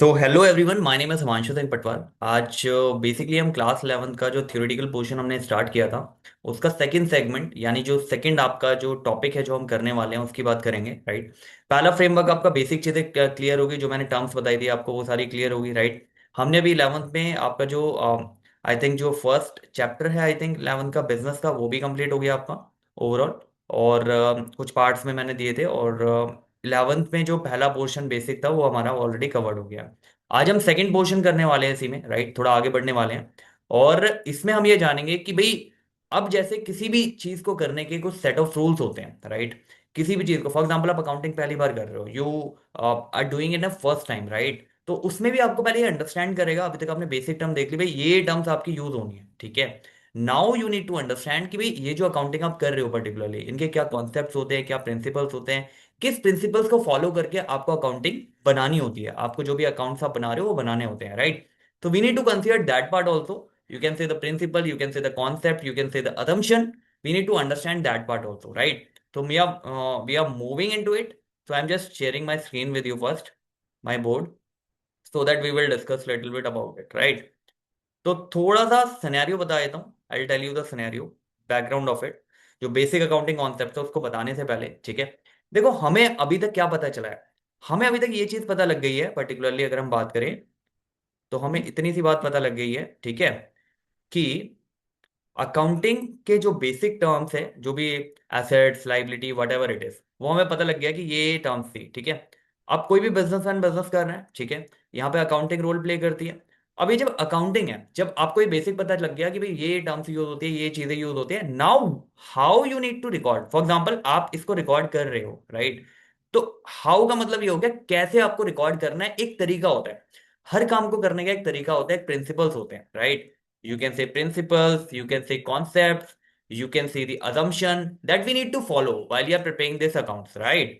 तो hello everyone, my name is Himanshu Singh पटवार। आज बेसिकली हम क्लास 11th का जो थ्योरेटिकल पोर्शन हमने स्टार्ट किया था उसका सेकंड सेगमेंट यानी जो सेकंड आपका जो टॉपिक है जो हम करने वाले हैं उसकी बात करेंगे, राइट। पहला फ्रेमवर्क आपका बेसिक चीज़ें क्लियर होगी, जो मैंने टर्म्स बताई थी आपको वो सारी क्लियर होगी, राइट। हमने अभी 11th में आपका जो आई थिंक जो फर्स्ट चैप्टर है आई थिंक 11th का बिजनेस का वो भी कंप्लीट हो गया आपका ओवरऑल। और कुछ पार्ट्स में मैंने दिए थे और 11th में जो पहला पोर्शन बेसिक था वो हमारा ऑलरेडी कवर्ड हो गया। आज हम सेकंड पोर्शन करने वाले हैं इसी में, राइट, थोड़ा आगे बढ़ने वाले हैं। और इसमें हम ये जानेंगे कि भाई अब जैसे किसी भी चीज को करने के कुछ सेट ऑफ रूल्स होते हैं, राइट। किसी भी चीज को, फॉर एग्जांपल आप अकाउंटिंग पहली बार कर रहे हो, you are doing in a first time, right. तो उसमें भी आपको पहले ये अंडरस्टैंड करेगा, अभी तक आपने बेसिक टर्म देख ली, भाई ये टर्म्स आपकी यूज होनी है, ठीक है। Now you need to understand कि भाई ये जो अकाउंटिंग आप कर रहे हो पर्टिकुलरली इनके क्या कॉन्सेप्ट्स होते हैं, क्या प्रिंसिपल्स होते हैं, किस प्रिंसिपल्स को फॉलो करके आपको अकाउंटिंग बनानी होती है, आपको जो भी अकाउंट्स आप बना रहे हो वो बनाने होते हैं, राइट। तो we need to consider that part also. You can say the principle, you can say the concept, you can say the assumption. We need to understand that part also, right? So we are moving into it. So I'm just sharing my screen with you first, my board, so that we will discuss little bit about it, right? तो थोड़ा सा scenario बता देता हूँ, I tell you the scenario, background of it. जो basic accounting concept है उसको बताने से पहले, ठीक है। देखो हमें अभी तक क्या पता चला है, हमें अभी तक ये चीज पता लग गई है, पर्टिकुलरली अगर हम बात करें तो हमें इतनी सी बात पता लग गई है, ठीक है, कि अकाउंटिंग के जो बेसिक टर्म्स है, जो भी assets liability what ever it is, वो हमें पता लग गया कि ये टर्म्स थी, ठीक है। अब कोई भी बिजनेसमैन बिजनेस कर रहे हैं, ठीक है, यहाँ पे अकाउंटिंग रोल प्ले करती है। अब ये जब अकाउंटिंग है, जब आपको ये बेसिक पता लग गया कि भाई ये टर्म्स यूज होती है, ये चीजें यूज होती है, now how you need to record, for example आप इसको रिकॉर्ड कर रहे हो, राइट। तो हाउ का मतलब ये हो गया कैसे आपको रिकॉर्ड करना है, एक तरीका होता है। हर काम को करने का एक तरीका होता है, प्रिंसिपल्स होते हैं, right. You can say principles, you can say concepts, you can say the assumption that we need to follow while you are preparing this accounts, right?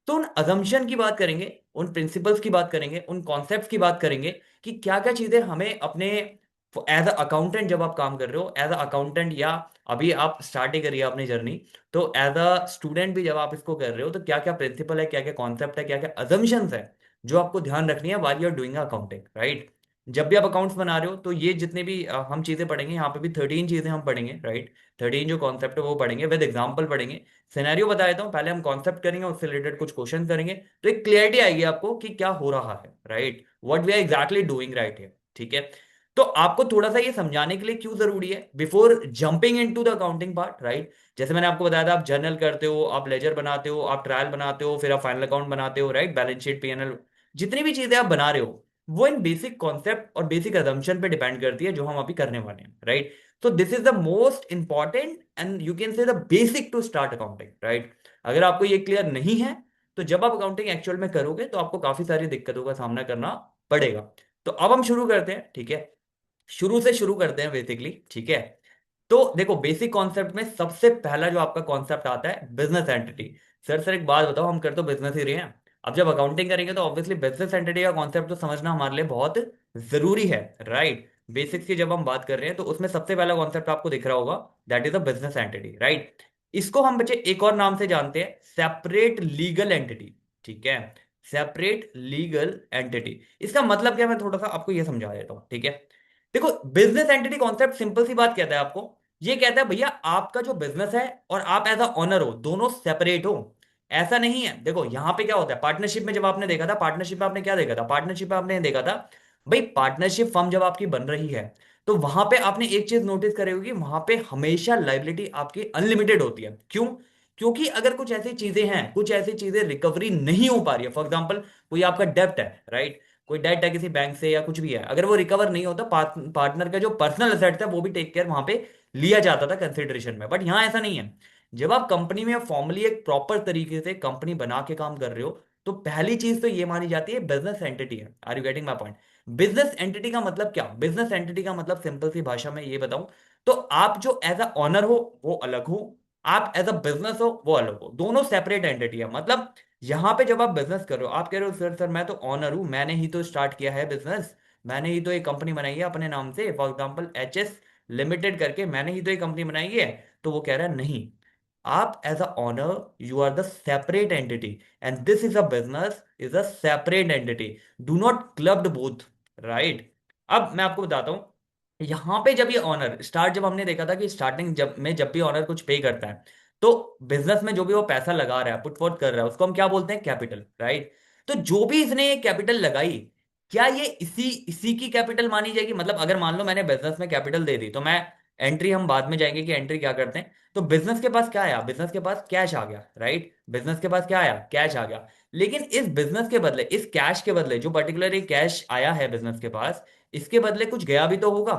तो उन assumption की बात करेंगे, उन principles की बात करेंगे, उन concepts की बात करेंगे कि क्या क्या चीजें हमें अपने एज अ अकाउंटेंट जब आप काम कर रहे हो, एज अ अकाउंटेंट या अभी आप स्टार्ट ही करिए अपनी जर्नी, तो एज अ स्टूडेंट भी जब आप इसको कर रहे हो तो क्या क्या प्रिंसिपल है, क्या क्या कॉन्सेप्ट है, क्या क्या अजम्पन्स है जो आपको ध्यान रखनी है while you are doing accounting, right. जब भी आप अकाउंट्स बना रहे हो तो ये जितने भी हम चीजें पढ़ेंगे, यहाँ पे भी 13 चीजें हम पढ़ेंगे, राइट। 13 जो कॉन्सेप्ट है वो पढ़ेंगे, विद एग्जांपल पढ़ेंगे। सिनेरियो बता देता हूँ, पहले हम कॉन्सेप्ट करेंगे, उससे रिलेटेड कुछ क्वेश्चन करेंगे, तो एक क्लियरिटी आएगी आपको कि क्या हो रहा है, right, what we are exactly doing right here, ठीक है। तो आपको थोड़ा सा ये समझाने के लिए क्यों जरूरी है before jumping into the accounting part, right. जैसे मैंने आपको बताया था, आप जर्नल करते हो, आप लेजर बनाते हो, आप ट्रायल बनाते हो, फिर आप फाइनल अकाउंट बनाते हो, राइट, बैलेंस शीट पीएनएल, जितनी भी चीजें आप बना रहे हो वो इन बेसिक कॉन्सेप्ट और बेसिक अजम्पशन पे डिपेंड करती है जो हम अभी करने वाले हैं, राइट। तो this is the most important and you can say the basic to start accounting, right. अगर आपको ये क्लियर नहीं है तो जब आप अकाउंटिंग एक्चुअल में करोगे तो आपको काफी सारी दिक्कतों का सामना करना पड़ेगा। तो अब हम शुरू करते हैं, ठीक है, शुरू से शुरू करते हैं बेसिकली, ठीक है। तो देखो बेसिक कॉन्सेप्ट में सबसे पहला जो आपका कॉन्सेप्ट आता है बिजनेस एंटिटी। सर एक बात बताओ, हम कर तो बिजनेस ही रहे हैं, अब जब अकाउंटिंग करेंगे तो ऑब्वियसली बिजनेस एंटिटी का कॉन्सेप्ट तो समझना हमारे लिए बहुत जरूरी है, राइट। बेसिक्स की जब हम बात कर रहे हैं तो उसमें सबसे पहला कॉन्सेप्ट आपको दिख रहा होगा, that is a business entity, right. इसको हम बच्चे एक और नाम से जानते हैं, सेपरेट लीगल एंटिटी, ठीक है। सेपरेट लीगल एंटिटी, इसका मतलब क्या है, मैं थोड़ा सा आपको ये समझा देता हूँ, ठीक है। देखो बिजनेस एंटिटी कॉन्सेप्ट सिंपल सी बात कहता है आपको, ये कहता है भैया आपका जो बिजनेस है और आप एज अ ओनर हो, दोनों सेपरेट हो। ऐसा नहीं है, देखो यहां पे क्या होता है, पार्टनरशिप में जब आपने देखा था, पार्टनरशिप में आपने क्या देखा था, पार्टनरशिप में आपने देखा था भाई, पार्टनरशिप फर्म जब आपकी बन रही है तो वहां पे आपने एक चीज नोटिस करी होगी, वहां पे हमेशा लाइबिलिटी आपकी अनलिमिटेड होती है, क्यों? क्योंकि अगर कुछ ऐसी चीजें हैं, कुछ ऐसी चीजें रिकवरी नहीं हो पा रही है, फॉर एग्जाम्पल कोई आपका डेप्ट है, राइट, कोई डेट है किसी बैंक से या कुछ भी है, अगर वो रिकवर नहीं होता, पार्टनर का जो पर्सनल एसेट था वो भी टेक केयर वहां पे लिया जाता था कंसिडरेशन में, बट यहां ऐसा नहीं है। जब आप कंपनी में फॉर्मली एक प्रॉपर तरीके से कंपनी बना के काम कर रहे हो तो पहली चीज तो ये मानी जाती है बिजनेस एंटिटी है। Are you getting my point? Business entity का मतलब क्या, बिजनेस एंटिटी का मतलब सिंपल सी भाषा में ये बताऊं तो आप जो एज अ ऑनर हो वो अलग हो, आप एज अ बिजनेस हो वो अलग हो, दोनों सेपरेट एंटिटी है। मतलब यहां पे जब आप बिजनेस कर रहे हो, आप कह रहे हो सर मैं तो ऑनर हूं, मैंने ही तो स्टार्ट किया है बिजनेस, मैंने ही तो एक कंपनी बनाई है अपने नाम से, for example H S limited करके मैंने ही तो एक कंपनी बनाई है। तो वो कह रहा है नहीं, आप as a owner, you are the separate entity, and this is a business is a separate entity. Do not clubbed both, right. अब मैं आपको बताता हूं, यहां पे जब ये ऑनर स्टार्ट, जब हमने देखा था कि स्टार्टिंग जब भी ऑनर कुछ पे करता है, तो बिजनेस में जो भी वो पैसा लगा रहा है, पुट फॉर्थ कर रहा है, उसको हम क्या बोलते हैं? Capital, right. तो जो भी इसने ये कैपिटल लगाई, क्या ये इसी इसी की कैपिटल मानी जाएगी? मतलब अगर मान लो मैंने बिजनेस में कैपिटल दे दी, तो मैं एंट्री, हम बाद में जाएंगे कि एंट्री क्या करते हैं। तो बिजनेस के पास क्या आया? बिजनेस के पास कैश आ गया, राइट। बिजनेस के पास क्या आया? कैश आ गया। लेकिन इस बिजनेस के बदले, इस कैश के बदले, जो पर्टिकुलर एक कैश आया है बिजनेस के पास, इसके बदले कुछ गया भी तो होगा।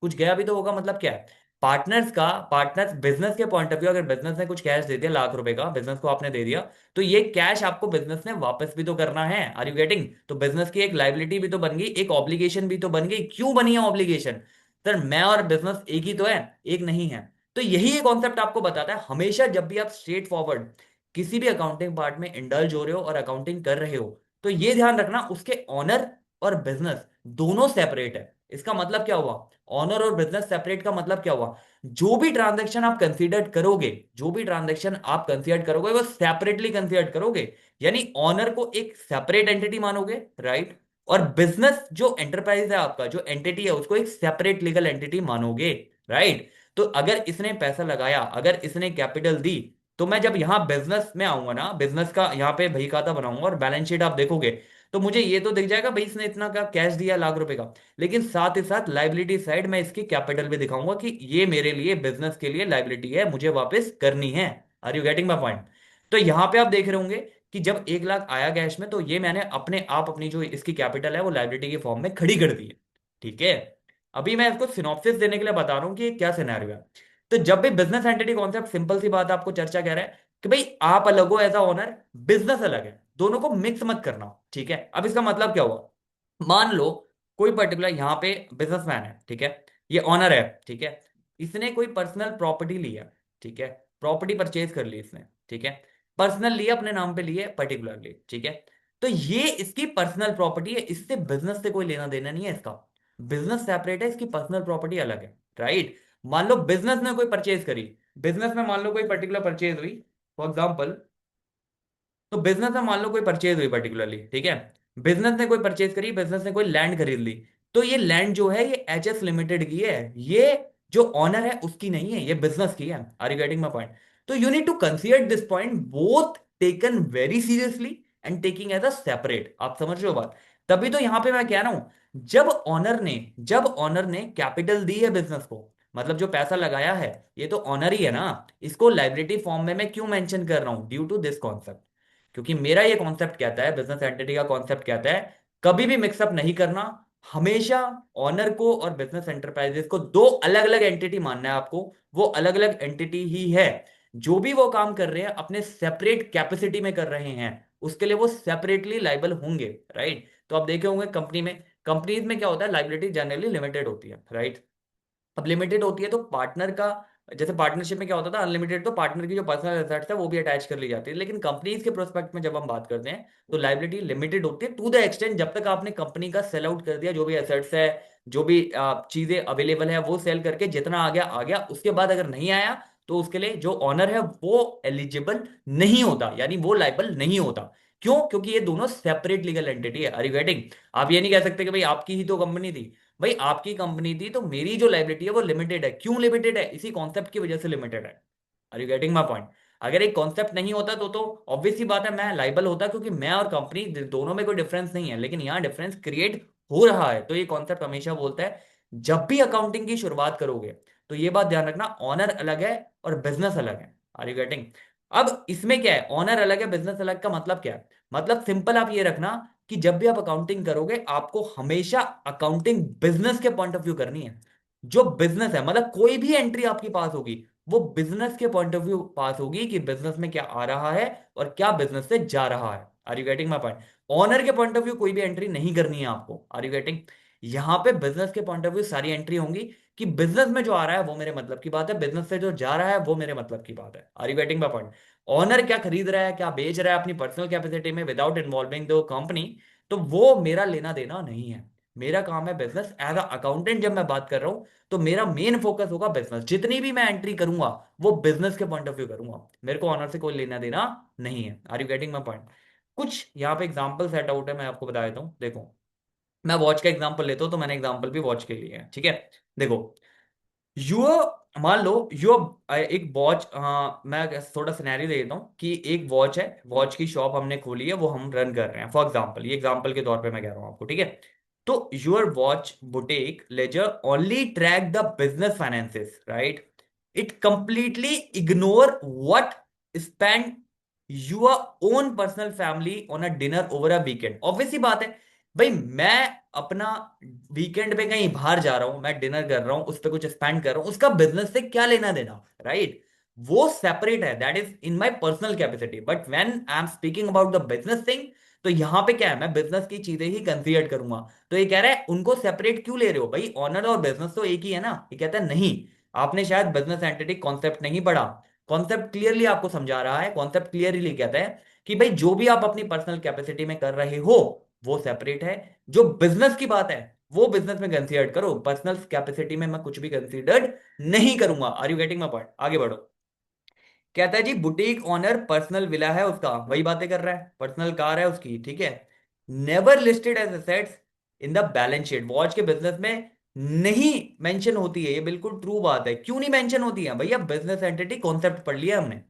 कुछ गया भी तो होगा, मतलब क्या है? पार्टनर्स बिजनेस के पॉइंट ऑफ व्यू, अगर बिजनेस ने कुछ कैश दे दिया लाख रुपए का, बिजनेस को आपने दे दिया, तो ये कैश आपको बिजनेस ने वापस भी तो करना है। Are you getting? तो बिजनेस की एक लाइबिलिटी भी तो बन गई, एक ऑब्लिगेशन भी तो बन गई। क्यों बनी है ऑब्लिगेशन? सर, मैं और बिजनेस एक ही तो है, एक नहीं है। तो यही ये कॉन्सेप्ट आपको बताता है, हमेशा जब भी आप स्ट्रेट फॉरवर्ड किसी भी अकाउंटिंग पार्ट में इंडल्ज हो रहे हो और अकाउंटिंग कर रहे हो, तो ये ध्यान रखना, उसके ऑनर और बिजनेस दोनों सेपरेट है। इसका मतलब क्या हुआ? ऑनर और बिजनेस सेपरेट का मतलब क्या हुआ? जो भी ट्रांजैक्शन आप कंसीडर करोगे, जो भी ट्रांजैक्शन आप कंसीडर करोगे, वो सेपरेटली कंसीडर करोगे। यानी ऑनर को एक सेपरेट एंटिटी मानोगे, राइट। और बिजनेस जो एंटरप्राइज है आपका, जो एंटिटी है, उसको एक सेपरेट लीगल एंटिटी मानोगे, राइट। तो अगर इसने पैसा लगाया, अगर इसने कैपिटल दी, तो मैं जब यहां बिजनेस में आऊंगा ना, बिजनेस का यहां पे बही खाता बनाऊंगा और बैलेंस शीट आप देखोगे, तो मुझे ये तो दिख जाएगा भाई इसने इतना का कैश दिया लाख रुपए का। लेकिन साथ ही साथ लाइबिलिटी साइड में इसकी कैपिटल भी दिखाऊंगा कि ये मेरे लिए, बिजनेस के लिए लाइबिलिटी है, मुझे वापस करनी है। Are you getting my point? तो यहां पे आप देख रहे होंगे कि जब 1 लाख आया कैश में, तो ये मैंने अपने आप अपनी जो इसकी कैपिटल है वो लाइबिलिटी के फॉर्म में खड़ी कर दी है। ठीक है। अभी मैं इसको सिनॉप्सिस देने के लिए बता रहा हूं कि ये क्या सिनेरियो है। तो जब भी बिजनेस एंटिटी कॉन्सेप्ट, सिंपल सी बात आपको चर्चा कह रहा है कि भाई आप अलग हो एज अ ओनर, बिजनेस अलग है, दोनों को मिक्स मत करना। ठीक है। अब इसका मतलब क्या हुआ? मान लो कोई पर्टिकुलर यहां पे बिजनेसमैन है, ठीक है, ये ऑनर है, ठीक है, इसने कोई पर्सनल प्रॉपर्टी लिया, ठीक है, प्रॉपर्टी परचेज कर ली इसने, ठीक है, पर्सनल लिया, अपने नाम पे लिए पर्टिकुलरली, ठीक है। तो ये इसकी पर्सनल प्रॉपर्टी है, इससे बिजनेस से कोई लेना देना नहीं है इसका। बिजनेस सेपरेट है, इसकी पर्सनल प्रॉपर्टी अलग है, राइट। मान लो बिजनेस ने कोई परचेज करी, बिजनेस में मान लो कोई पर्टिकुलर परचेज हुई, फॉर एग्जाम्पल, तो बिजनेस में मान लो कोई परचेज हुई पर्टिकुलरली, ठीक है, बिजनेस ने कोई परचेज करी, बिजनेस ने कोई लैंड खरीद ली, तो ये लैंड जो है ये एच एस लिमिटेड की है, ये जो ऑनर है उसकी नहीं है, ये बिजनेस की है। Are you getting my point? तो you need to consider this point both taken very seriously and taking as a separate. आप समझ रहे हो बात? तभी तो यहां पे मैं कह रहा हूं, जब ऑनर ने कैपिटल दी है बिजनेस को, मतलब जो पैसा लगाया है, ये तो ऑनर ही है ना, इसको लाइबिलिटी फॉर्म में मैं क्यों मेंशन कर रहा हूं? Due to this concept. क्योंकि मेरा ये कॉन्सेप्ट कहता है, बिजनेस एंटिटी का कॉन्सेप्ट कहता है, कभी भी मिक्सअप नहीं करना। हमेशा ऑनर को और बिजनेस एंटरप्राइजेस को दो अलग अलग एंटिटी मानना है आपको। वो अलग अलग एंटिटी ही है। जो भी वो काम कर रहे हैं अपने सेपरेट कैपेसिटी में कर रहे हैं, उसके लिए वो सेपरेटली लाइबल होंगे, राइट। तो आप देखे होंगे कंपनीज में क्या होता है, लाइबिलिटी जनरली लिमिटेड होती है, राइट। अब लिमिटेड होती है तो पार्टनर का, जैसे पार्टनरशिप में क्या होता था अनलिमिटेड, तो पार्टनर की जो पर्सनल एसेट्स है वो भी अटैच कर ली जाती है। लेकिन कंपनीज के प्रोस्पेक्ट में जब हम बात करते हैं, तो लाइबिलिटी लिमिटेड होती है टू द एक्सटेंट जब तक आपने कंपनी का सेल आउट कर दिया, जो भी एसेट्स है, जो भी चीजें अवेलेबल है, वो सेल करके जितना आ गया, उसके बाद अगर नहीं आया, तो उसके लिए जो ऑनर है वो एलिजिबल नहीं होता, यानी वो लाइबल नहीं होता। क्यों? क्योंकि ये दोनों सेपरेट लीगल एंटिटी है। Are you getting? आप ये नहीं कह सकते कि भाई आपकी ही तो कंपनी थी। भाई आपकी कंपनी थी तो मेरी जो लाइबिलिटी है वो लिमिटेड है। क्यों लिमिटेड है? इसी कॉन्सेप्ट की वजह से लिमिटेड है। Are you getting my point? अगर एक कॉन्सेप्ट नहीं होता तो ऑब्वियस सी बात है मैं लाइबल होता, क्योंकि मैं और कंपनी दोनों में कोई डिफरेंस नहीं है, लेकिन यहाँ डिफरेंस क्रिएट हो रहा है। तो ये कॉन्सेप्ट हमेशा बोलता है, जब भी अकाउंटिंग की शुरुआत करोगे, तो ये बात ध्यान रखना, ऑनर अलग है और बिजनेस अलग है। Are you getting? अब इसमें क्या है, ऑनर अलग है बिजनेस अलग का मतलब क्या है? मतलब सिंपल आप ये रखना कि जब भी आप अकाउंटिंग करोगे, आपको हमेशा अकाउंटिंग बिजनेस के पॉइंट ऑफ व्यू करनी है। जो बिजनेस है, मतलब कोई भी एंट्री आपकी पास होगी, वो बिजनेस के पॉइंट ऑफ व्यू पास होगी कि बिजनेस में क्या आ रहा है और क्या बिजनेस से जा रहा है। Are you getting my point? Owner के पॉइंट ऑफ व्यू कोई भी एंट्री नहीं करनी है आपको। Are you getting? यहां पे बिजनेस के पॉइंट ऑफ व्यू सारी एंट्री होंगी कि बिजनेस में जो आ रहा है वो मेरे मतलब की बात है, बिजनेस से जो जा रहा है वो मेरे मतलब की बात है। Are you getting my point? Owner क्या खरीद रहा है, क्या बेच रहा है अपनी पर्सनल कैपेसिटी में विदाउट इन्वॉल्विंग द कंपनी, तो वो मेरा लेना देना नहीं है। मेरा काम है बिजनेस। एज अ अकाउंटेंट जब मैं बात कर रहा हूं तो मेरा मेन फोकस होगा बिजनेस। जितनी भी मैं एंट्री करूंगा वो बिजनेस के पॉइंट ऑफ व्यू करूंगा, मेरे को ऑनर से कोई लेना देना नहीं है। Are you getting my point? कुछ यहाँ पे एग्जाम्पल सेट आउट है, मैं आपको बता देता हूँ। देखो, मैं वॉच का एग्जांपल लेता हूं तो मैंने एग्जांपल भी वॉच के लिए है, ठीक है। देखो, यू मान लो यू एक वॉच, मैं थोड़ा सिनेरियो दे देता हूँ कि एक वॉच है, वॉच की शॉप हमने खोली है, वो हम रन कर रहे हैं फॉर एग्जांपल, ये एग्जांपल के तौर पे मैं कह रहा हूँ आपको, ठीक है। तो your watch boutique ledger only track the business finances, right? It completely ignore what spend your own personal family on a dinner over a weekend. Obvious सी बात है भाई, मैं अपना वीकेंड पे कहीं बाहर जा रहा हूं, मैं डिनर कर रहा हूं, उस पर कुछ स्पेंड कर रहा हूं, उसका बिजनेस से क्या लेना देना, राइट? वो सेपरेट है, that is in my personal capacity. But when I am speaking about the business thing, तो यहां पे क्या है, मैं बिजनेस की चीजें ही कंसीडर करूंगा। तो ये कह रहा है उनको सेपरेट क्यों ले रहे हो भाई, ऑनर और बिजनेस तो एक ही है ना। ये कहता है नहीं, आपने शायद बिजनेस एंटिटी कॉन्सेप्ट नहीं पढ़ा। कॉन्सेप्ट क्लियरली आपको समझा रहा है, कॉन्सेप्ट क्लियरली कहता है कि भाई जो भी आप अपनी पर्सनल कैपेसिटी में कर रहे हो वो सेपरेट है। जो बिजनेस की बात है वो बिजनेस में कंसीडर करो, पर्सनल कैपेसिटी में मैं कुछ भी कंसीडर नहीं करूंगा। Are you getting my point? आगे बढ़ो। कहता है जी बुटीक ऑनर पर्सनल विला है उसका, वही बातें कर रहा है, पर्सनल कार है उसकी, ठीक है। Never listed as assets in the balance sheet. Watch के बिजनेस में नहीं मेंशन होती है, ये बिल्कुल ट्रू बात है। क्यों नहीं मेंशन होती है भैया? बिजनेस एंटिटी कॉन्सेप्ट पढ़ लिया हमने।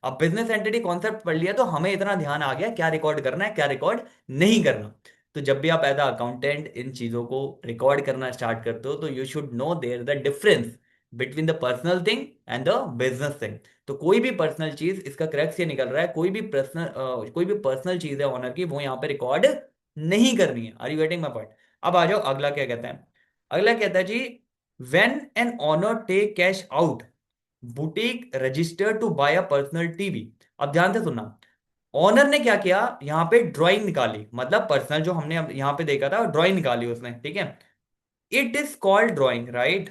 अब बिजनेस एंटिटी कॉन्सेप्ट पढ़ लिया तो हमें इतना ध्यान आ गया क्या रिकॉर्ड करना है क्या रिकॉर्ड नहीं करना। तो जब भी आप एज अ अकाउंटेंट इन चीजों को रिकॉर्ड करना स्टार्ट करते हो तो you should know there the difference between the personal thing and the business thing. तो कोई भी पर्सनल चीज, इसका क्रक्स ये निकल रहा है, कोई भी पर्सनल चीज है ऑनर की, वो यहाँ पे रिकॉर्ड नहीं करनी है। Are you getting my point? अब आ जाओ, अगला क्या कहता है। अगला कहता है जी, when an owner take cash out boutique register to buy a personal TV. अब ध्यान से सुनना, ऑनर ने क्या किया, यहाँ पे ड्राइंग निकाली, मतलब पर्सनल जो हमने अब यहाँ पे देखा था ड्राइंग निकाली उसने, ठीक है। It is called drawing, right?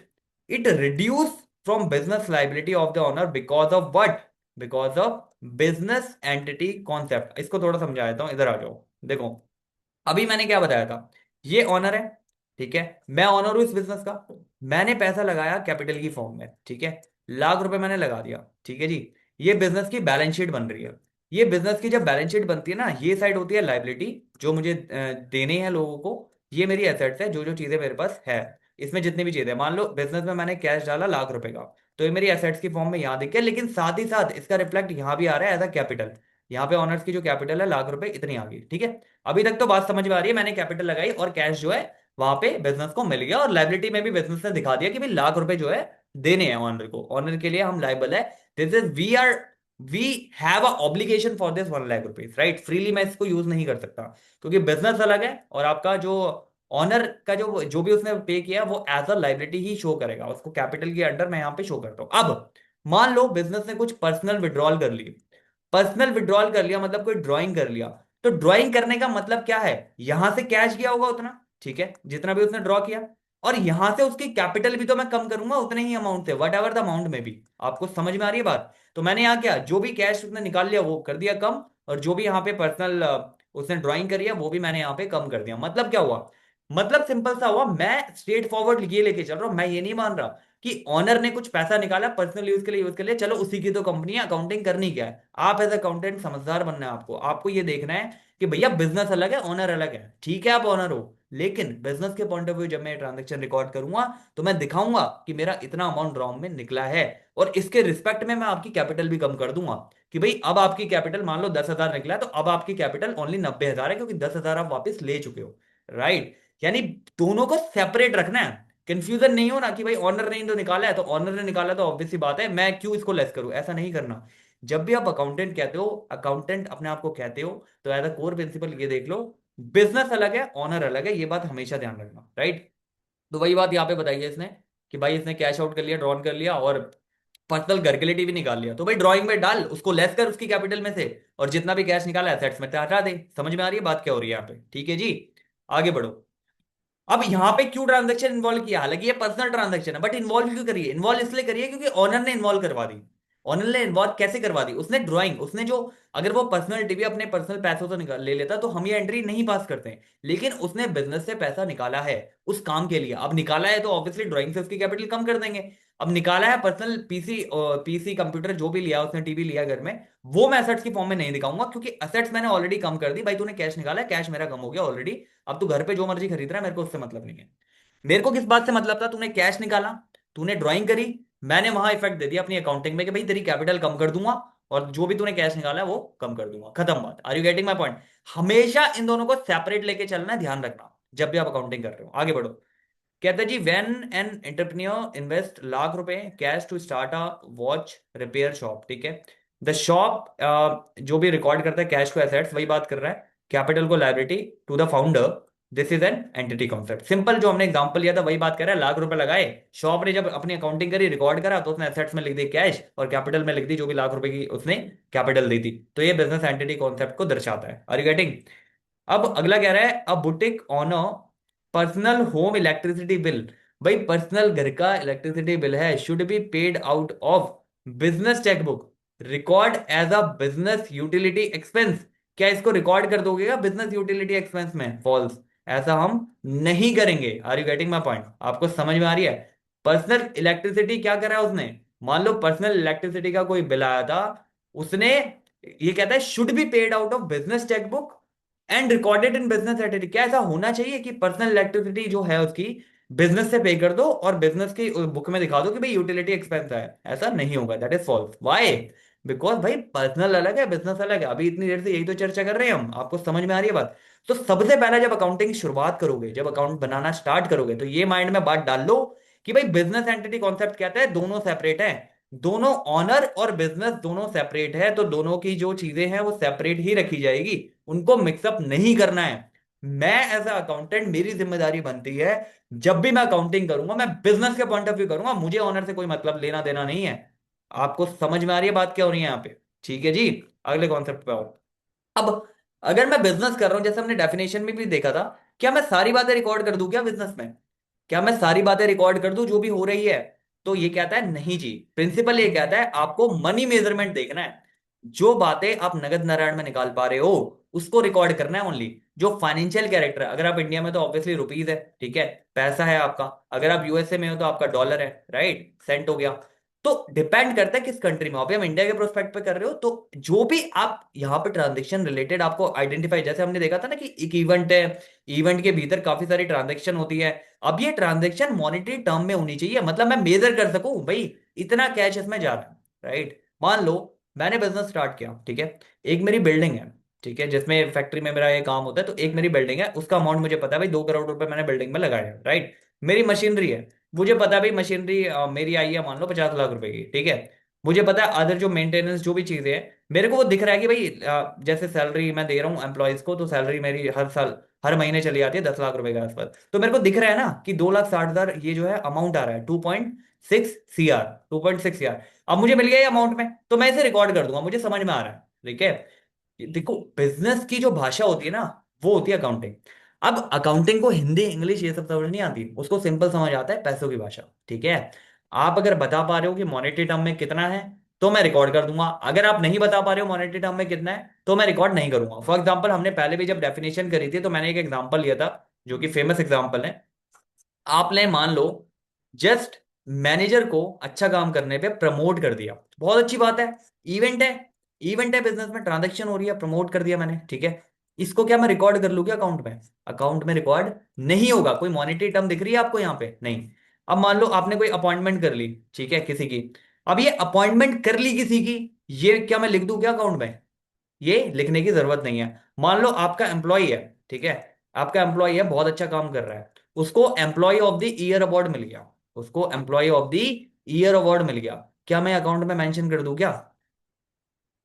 It reduce from business liability of the owner because of what? Because of business entity concept. इसको थोड़ा समझा देता हूं, इधर आ जाओ। देखो, अभी मैंने क्या बताया था, ये ऑनर है, ठीक है। मैं ऑनर हूं इस बिजनेस का। मैंने पैसा लगाया कैपिटल की फॉर्म में, ठीक है। लाख रुपए मैंने लगा दिया, ठीक है जी। ये बिजनेस की बैलेंस शीट बन रही है। ये बिजनेस की जब बैलेंस शीट बनती है ना, ये साइड होती है लाइबिलिटी, जो मुझे देने हैं लोगों को। ये मेरी एसेट्स है, जो जो चीजें मेरे पास है। इसमें जितनी भी चीजें, मान लो बिजनेस में मैंने कैश डाला लाख रुपए का, तो ये मेरी एसेट्स की फॉर्म में यहाँ दिख गया, लेकिन साथ ही साथ इसका रिफ्लेक्ट यहाँ भी आ रहा है एज अ कैपिटल। यहाँ पे ऑनर्स की जो कैपिटल है लाख रुपए इतनी आ गई, ठीक है। अभी तक तो बात समझ में आ रही है, मैंने कैपिटल लगाई और कैश जो है वहां पे बिजनेस को मिल गया, और लाइबिलिटी में भी बिजनेस ने दिखा दिया कि भाई लाख रुपए जो है देने हैं ऑनर को, ऑनर के लिए हम लाइबल है। This is we have a obligation for this 1 lakh rupees, right? Freely मैं इसको यूज नहीं कर सकता, क्योंकि बिजनेस अलग है और आपका जो ऑनर का जो जो भी उसने पे किया वो एज अ लाइबिलिटी ही शो करेगा, उसको कैपिटल के अंडर मैं यहाँ पे शो करता हूँ। अब मान लो बिजनेस ने कुछ पर्सनल विड्रॉल कर ली। पर्सनल विड्रॉल कर लिया मतलब कोई ड्राइंग कर लिया। तो ड्राइंग करने का मतलब क्या है, यहां से कैश गया होगा उतना, ठीक है, जितना भी उसने ड्रॉ किया, और यहां से उसकी कैपिटल भी तो मैं कम करूंगा उतने ही अमाउंट से, वट एवर द अमाउंट में भी। आपको समझ में आ रही है बात? तो मैंने यहाँ क्या, जो भी कैश उसने निकाल लिया वो कर दिया कम, और जो भी यहाँ पे पर्सनल उसने ड्राइंग करी है वो भी मैंने यहाँ पे कम कर दिया। मतलब क्या हुआ? मतलब सिंपल सा हुआ, मैं स्ट्रेट फॉरवर्ड ये लेके चल रहा हूं, मैं ये नहीं मान रहा कि ऑनर ने कुछ पैसा निकाला पर्सनल यूज के लिए चलो उसी की तो कंपनी है, अकाउंटिंग करनी क्या है। आप एज अकाउंटेंट समझदार बनना है, आपको आपको ये देखना है कि भैया बिजनेस अलग है ऑनर अलग है, ठीक है आप ऑनर हो, लेकिन बिजनेस के पॉइंट ऑफ व्यू जब मैं ट्रांजेक्शन रिकॉर्ड करूंगा तो मैं दिखाऊंगा कि मेरा इतना अमाउंट रॉन्ग में निकला है, और इसके रिस्पेक्ट में मैं आपकी कैपिटल भी कम कर दूंगा कि भाई अब आपकी कैपिटल मान लो 10,000 निकला है, तो अब आपकी कैपिटल ओनली 90,000 है, क्योंकि 10,000 आप वापस ले चुके हो, राइट? यानी दोनों को सेपरेट रखना है। कंफ्यूजन नहीं हो ना कि भाई ऑनर ने तो निकाला है तो ऑनर ने निकाला तो ऑब्वियस सी बात है मैं क्यों इसको लेस करूं, ऐसा नहीं करना। जब भी आप अकाउंटेंट कहते हो, अकाउंटेंट अपने आप को कहते हो, तो एज अ कोर प्रिंसिपल ये देख लो, बिजनेस अलग है ऑनर अलग है, ये बात हमेशा ध्यान रखना, राइट? तो वही बात यहाँ पे बताई है इसने कि भाई इसने कैश आउट कर लिया, ड्रॉन कर लिया, और पर्सनल घर के लिए टीवी निकाल लिया, तो भाई ड्राइंग में डाल उसको लेस कर उसकी कैपिटल में से, और जितना भी कैश निकाला एसेट्स में हटा दे। समझ में आ रही है बात क्या हो रही है यहाँ पे? ठीक है जी, आगे बढ़ो। अब यहां पे क्यों ट्रांजैक्शन इन्वॉल्व किया, हालांकि ये पर्सनल ट्रांजैक्शन है, बट इन्वॉल्व क्यों करिए, इन्वॉल्व इसलिए करिए क्योंकि ऑनर ने इन्वॉल्व करवा दी। ऑनर ने इन्वॉल्व कैसे करवा दी? उसने ड्राइंग, उसने जो, अगर वो पर्सनल टीवी अपने पर्सनल पैसों से निकाल ले लेता तो हम ये एंट्री नहीं पास करते हैं, लेकिन उसने बिजनेस से पैसा निकाला है उस काम के लिए। अब निकाला है तो ऑब्वियसली ड्राइंग से उसकी कैपिटल कम कर देंगे। अब निकाला है पर्सनल पीसी, पीसी कंप्यूटर जो भी लिया उसने, टीवी लिया घर में, वो मैं असेट्स की फॉर्म में नहीं दिखाऊंगा, क्योंकि असेट्स मैंने ऑलरेडी कम कर दी। भाई तूने कैश निकाला है, कैश मेरा कम हो गया ऑलरेडी। अब तू घर पे जो मर्जी खरीद रहा है, मेरे को उससे मतलब नहीं है। मेरे को किस बात से मतलब था? तूने कैश निकाला, तूने ड्राइंग करी, मैंने वहां इफेक्ट दे दिया अपनी अकाउंटिंग में कि भाई तेरी कैपिटल कम कर दूंगा, और जो भी तूने कैश निकाला है वो कम कर दूंगा, खत्म बात। Are you getting my point? हमेशा इन दोनों को सेपरेट लेके चलना है, ध्यान रखना जब भी आप अकाउंटिंग कर रहे हो। आगे बढ़ो। कहता है जी, when an entrepreneur invest lakh रुपए cash to start a watch repair shop, ठीक है, द शॉप, जो भी रिकॉर्ड करता है कैश को एसेट्स, वही बात कर रहा है, कैपिटल को liability, to the founder, this is an entity concept. Simple, जो हमने एग्जांपल लिया था वही बात कर रहा है। लाख रुपए लगाए, शॉप ने जब अपनी अकाउंटिंग करी, रिकॉर्ड करा, तो उसने एसेट्स में लिख दी कैश, और कैपिटल में लिख दी जो भी लाख रुपए की उसने कैपिटल दी थी। तो ये बिजनेस एंटिटी कॉन्सेप्ट को दर्शाता है। Are you getting? अब अगला कह रहा है, a boutique owner personal home electricity bill. भाई पर्सनल घर का इलेक्ट्रिसिटी बिल है, should be paid out of business chequebook, record as a business utility expense. क्या इसको रिकॉर्ड कर दोगे क्या बिजनेस यूटिलिटी एक्सपेंस में? फॉल्स, ऐसा हम नहीं करेंगे। Are you getting my point? आपको समझ में आ रही है? पर्सनल इलेक्ट्रिसिटी क्या करा है उसने? मान लो पर्सनल इलेक्ट्रिसिटी का कोई बिल आया था, उसने, ये कहता है should be paid out of business chequebook and recorded in business entity. क्या ऐसा होना चाहिए कि पर्सनल इलेक्ट्रिसिटी जो है उसकी बिजनेस से पे कर दो और बिजनेस की बुक में दिखा दो कि भाई यूटिलिटी एक्सपेंस है? ऐसा नहीं होगा, that is false. Why? Because भाई पर्सनल अलग है, बिजनेस अलग है। अभी इतनी देर से यही तो चर्चा कर रहे हैं हम, आपको समझ में आ रही है बात? तो सबसे पहले जब अकाउंटिंग की शुरुआत करोगे, जब अकाउंट बनाना स्टार्ट करोगे, तो ये माइंड में बात डाल लो कि भाई बिजनेस एंटिटी कॉन्सेप्ट कहता है दोनों सेपरेट है, दोनों ऑनर और बिजनेस दोनों सेपरेट है, तो दोनों की जो चीजें हैं वो सेपरेट ही रखी जाएगी, उनको मिक्सअप नहीं करना है। मैं एज अ अकाउंटेंट, मेरी जिम्मेदारी बनती है, जब भी मैं अकाउंटिंग करूंगा मैं बिजनेस के पॉइंट ऑफ व्यू करूंगा, मुझे ऑनर से कोई मतलब लेना देना नहीं है। आपको समझ में आ रही है बात क्या हो रही है यहाँ पे? ठीक है जी, अगले कॉन्सेप्ट पे आओ। अब अगर मैं बिजनेस कर रहा हूं, जैसे हमने डेफिनेशन में भी देखा था, क्या मैं सारी बातें रिकॉर्ड कर दूं क्या बिजनेस में? क्या मैं सारी बातें रिकॉर्ड कर दूं जो भी हो रही है? तो ये कहता है नहीं जी, प्रिंसिपल ये कहता है आपको मनी मेजरमेंट देखना है। जो बातें आप नगद नारायण में निकाल पा रहे हो उसको रिकॉर्ड करना है ओनली। जो फाइनेंशियल कैरेक्टर है, अगर आप इंडिया में तो ऑब्वियसली रुपीज है, ठीक है, पैसा है आपका। अगर आप यूएसए में हो तो आपका डॉलर है, राइट, सेंट हो गया। तो डिपेंड करता है किस कंट्री में हो। अभी हम इंडिया के प्रोस्पेक्ट पे कर रहे हो, तो जो भी आप यहाँ पे ट्रांजेक्शन रिलेटेड आपको आइडेंटिफाई, जैसे हमने देखा था ना कि एक इवेंट है, इवेंट के भीतर काफी सारी ट्रांजेक्शन होती है। अब ये ट्रांजेक्शन मॉनेटरी टर्म में होनी चाहिए, मतलब मैं मेजर कर सकूं भाई इतना कैश इसमें जा रहा है, राइट। मान लो मैंने बिजनेस स्टार्ट किया, ठीक है, एक मेरी बिल्डिंग है, ठीक है, जिसमें फैक्ट्री में मेरा ये काम होता है, तो एक मेरी बिल्डिंग है, उसका अमाउंट मुझे पता है भाई 2 करोड़ रुपए मैंने बिल्डिंग में लगाया है, राइट। मेरी मशीनरी है, मुझे पता है भाई मशीनरी मेरी आई है मान लो 50 लाख रुपए की, ठीक है। मुझे पता है अदर जो मेंटेनेंस जो भी चीजें हैं, मेरे को वो दिख रहा है कि भाई जैसे सैलरी मैं दे रहा हूँ एम्प्लॉयज को, तो सैलरी मेरी हर साल, हर महीने चली जाती है 10 लाख रुपए के आसपास। तो मेरे को दिख रहा है ना कि 2,60,000 ये जो है अमाउंट आ रहा है, 2.6 CR, 2.6 CR। अब मुझे मिल गया ये अमाउंट में, तो मैं इसे रिकॉर्ड कर दूंगा, मुझे समझ में आ रहा है, ठीक है। देखो बिजनेस की जो भाषा होती है ना, वो होती है अकाउंटिंग। अब अकाउंटिंग को हिंदी इंग्लिश ये सब समझ नहीं आती, उसको सिंपल समझ आता है पैसों की भाषा, ठीक है। आप अगर बता पा रहे हो कि मॉनेटरी टर्म में कितना है, तो मैं रिकॉर्ड कर दूंगा। अगर आप नहीं बता पा रहे हो मॉनेटरी टर्म में कितना है, तो मैं रिकॉर्ड नहीं करूंगा। फॉर एग्जाम्पल हमने पहले भी जब डेफिनेशन करी थी, तो मैंने एक एग्जाम्पल लिया था जो कि फेमस एग्जाम्पल है। आपने मान लो जस्ट मैनेजर को अच्छा काम करने पे प्रमोट कर दिया, बहुत अच्छी बात है, इवेंट है, इवेंट है, बिजनेस में ट्रांजैक्शन हो रही है, प्रमोट कर दिया मैंने, ठीक है। इसको क्या मैं रिकॉर्ड कर लूँ क्या अकाउंट में? अकाउंट में रिकॉर्ड नहीं होगा। कोई मॉनेटरी टर्म दिख रही है आपको यहाँ पे? नहीं। अब मान लो आपने कोई अपॉइंटमेंट कर ली, ठीक है, किसी की। अब ये अपॉइंटमेंट कर ली किसी की, ये क्या मैं लिख दूं क्या अकाउंट में? ये लिखने की जरूरत नहीं है। मान लो आपका एम्प्लॉय है, ठीक है, आपका एम्प्लॉय है, बहुत अच्छा काम कर रहा है, उसको employ of the year award मिल गया, उसको employ of the year award मिल गया। क्या मैं अकाउंट में मेंशन कर दूं क्या?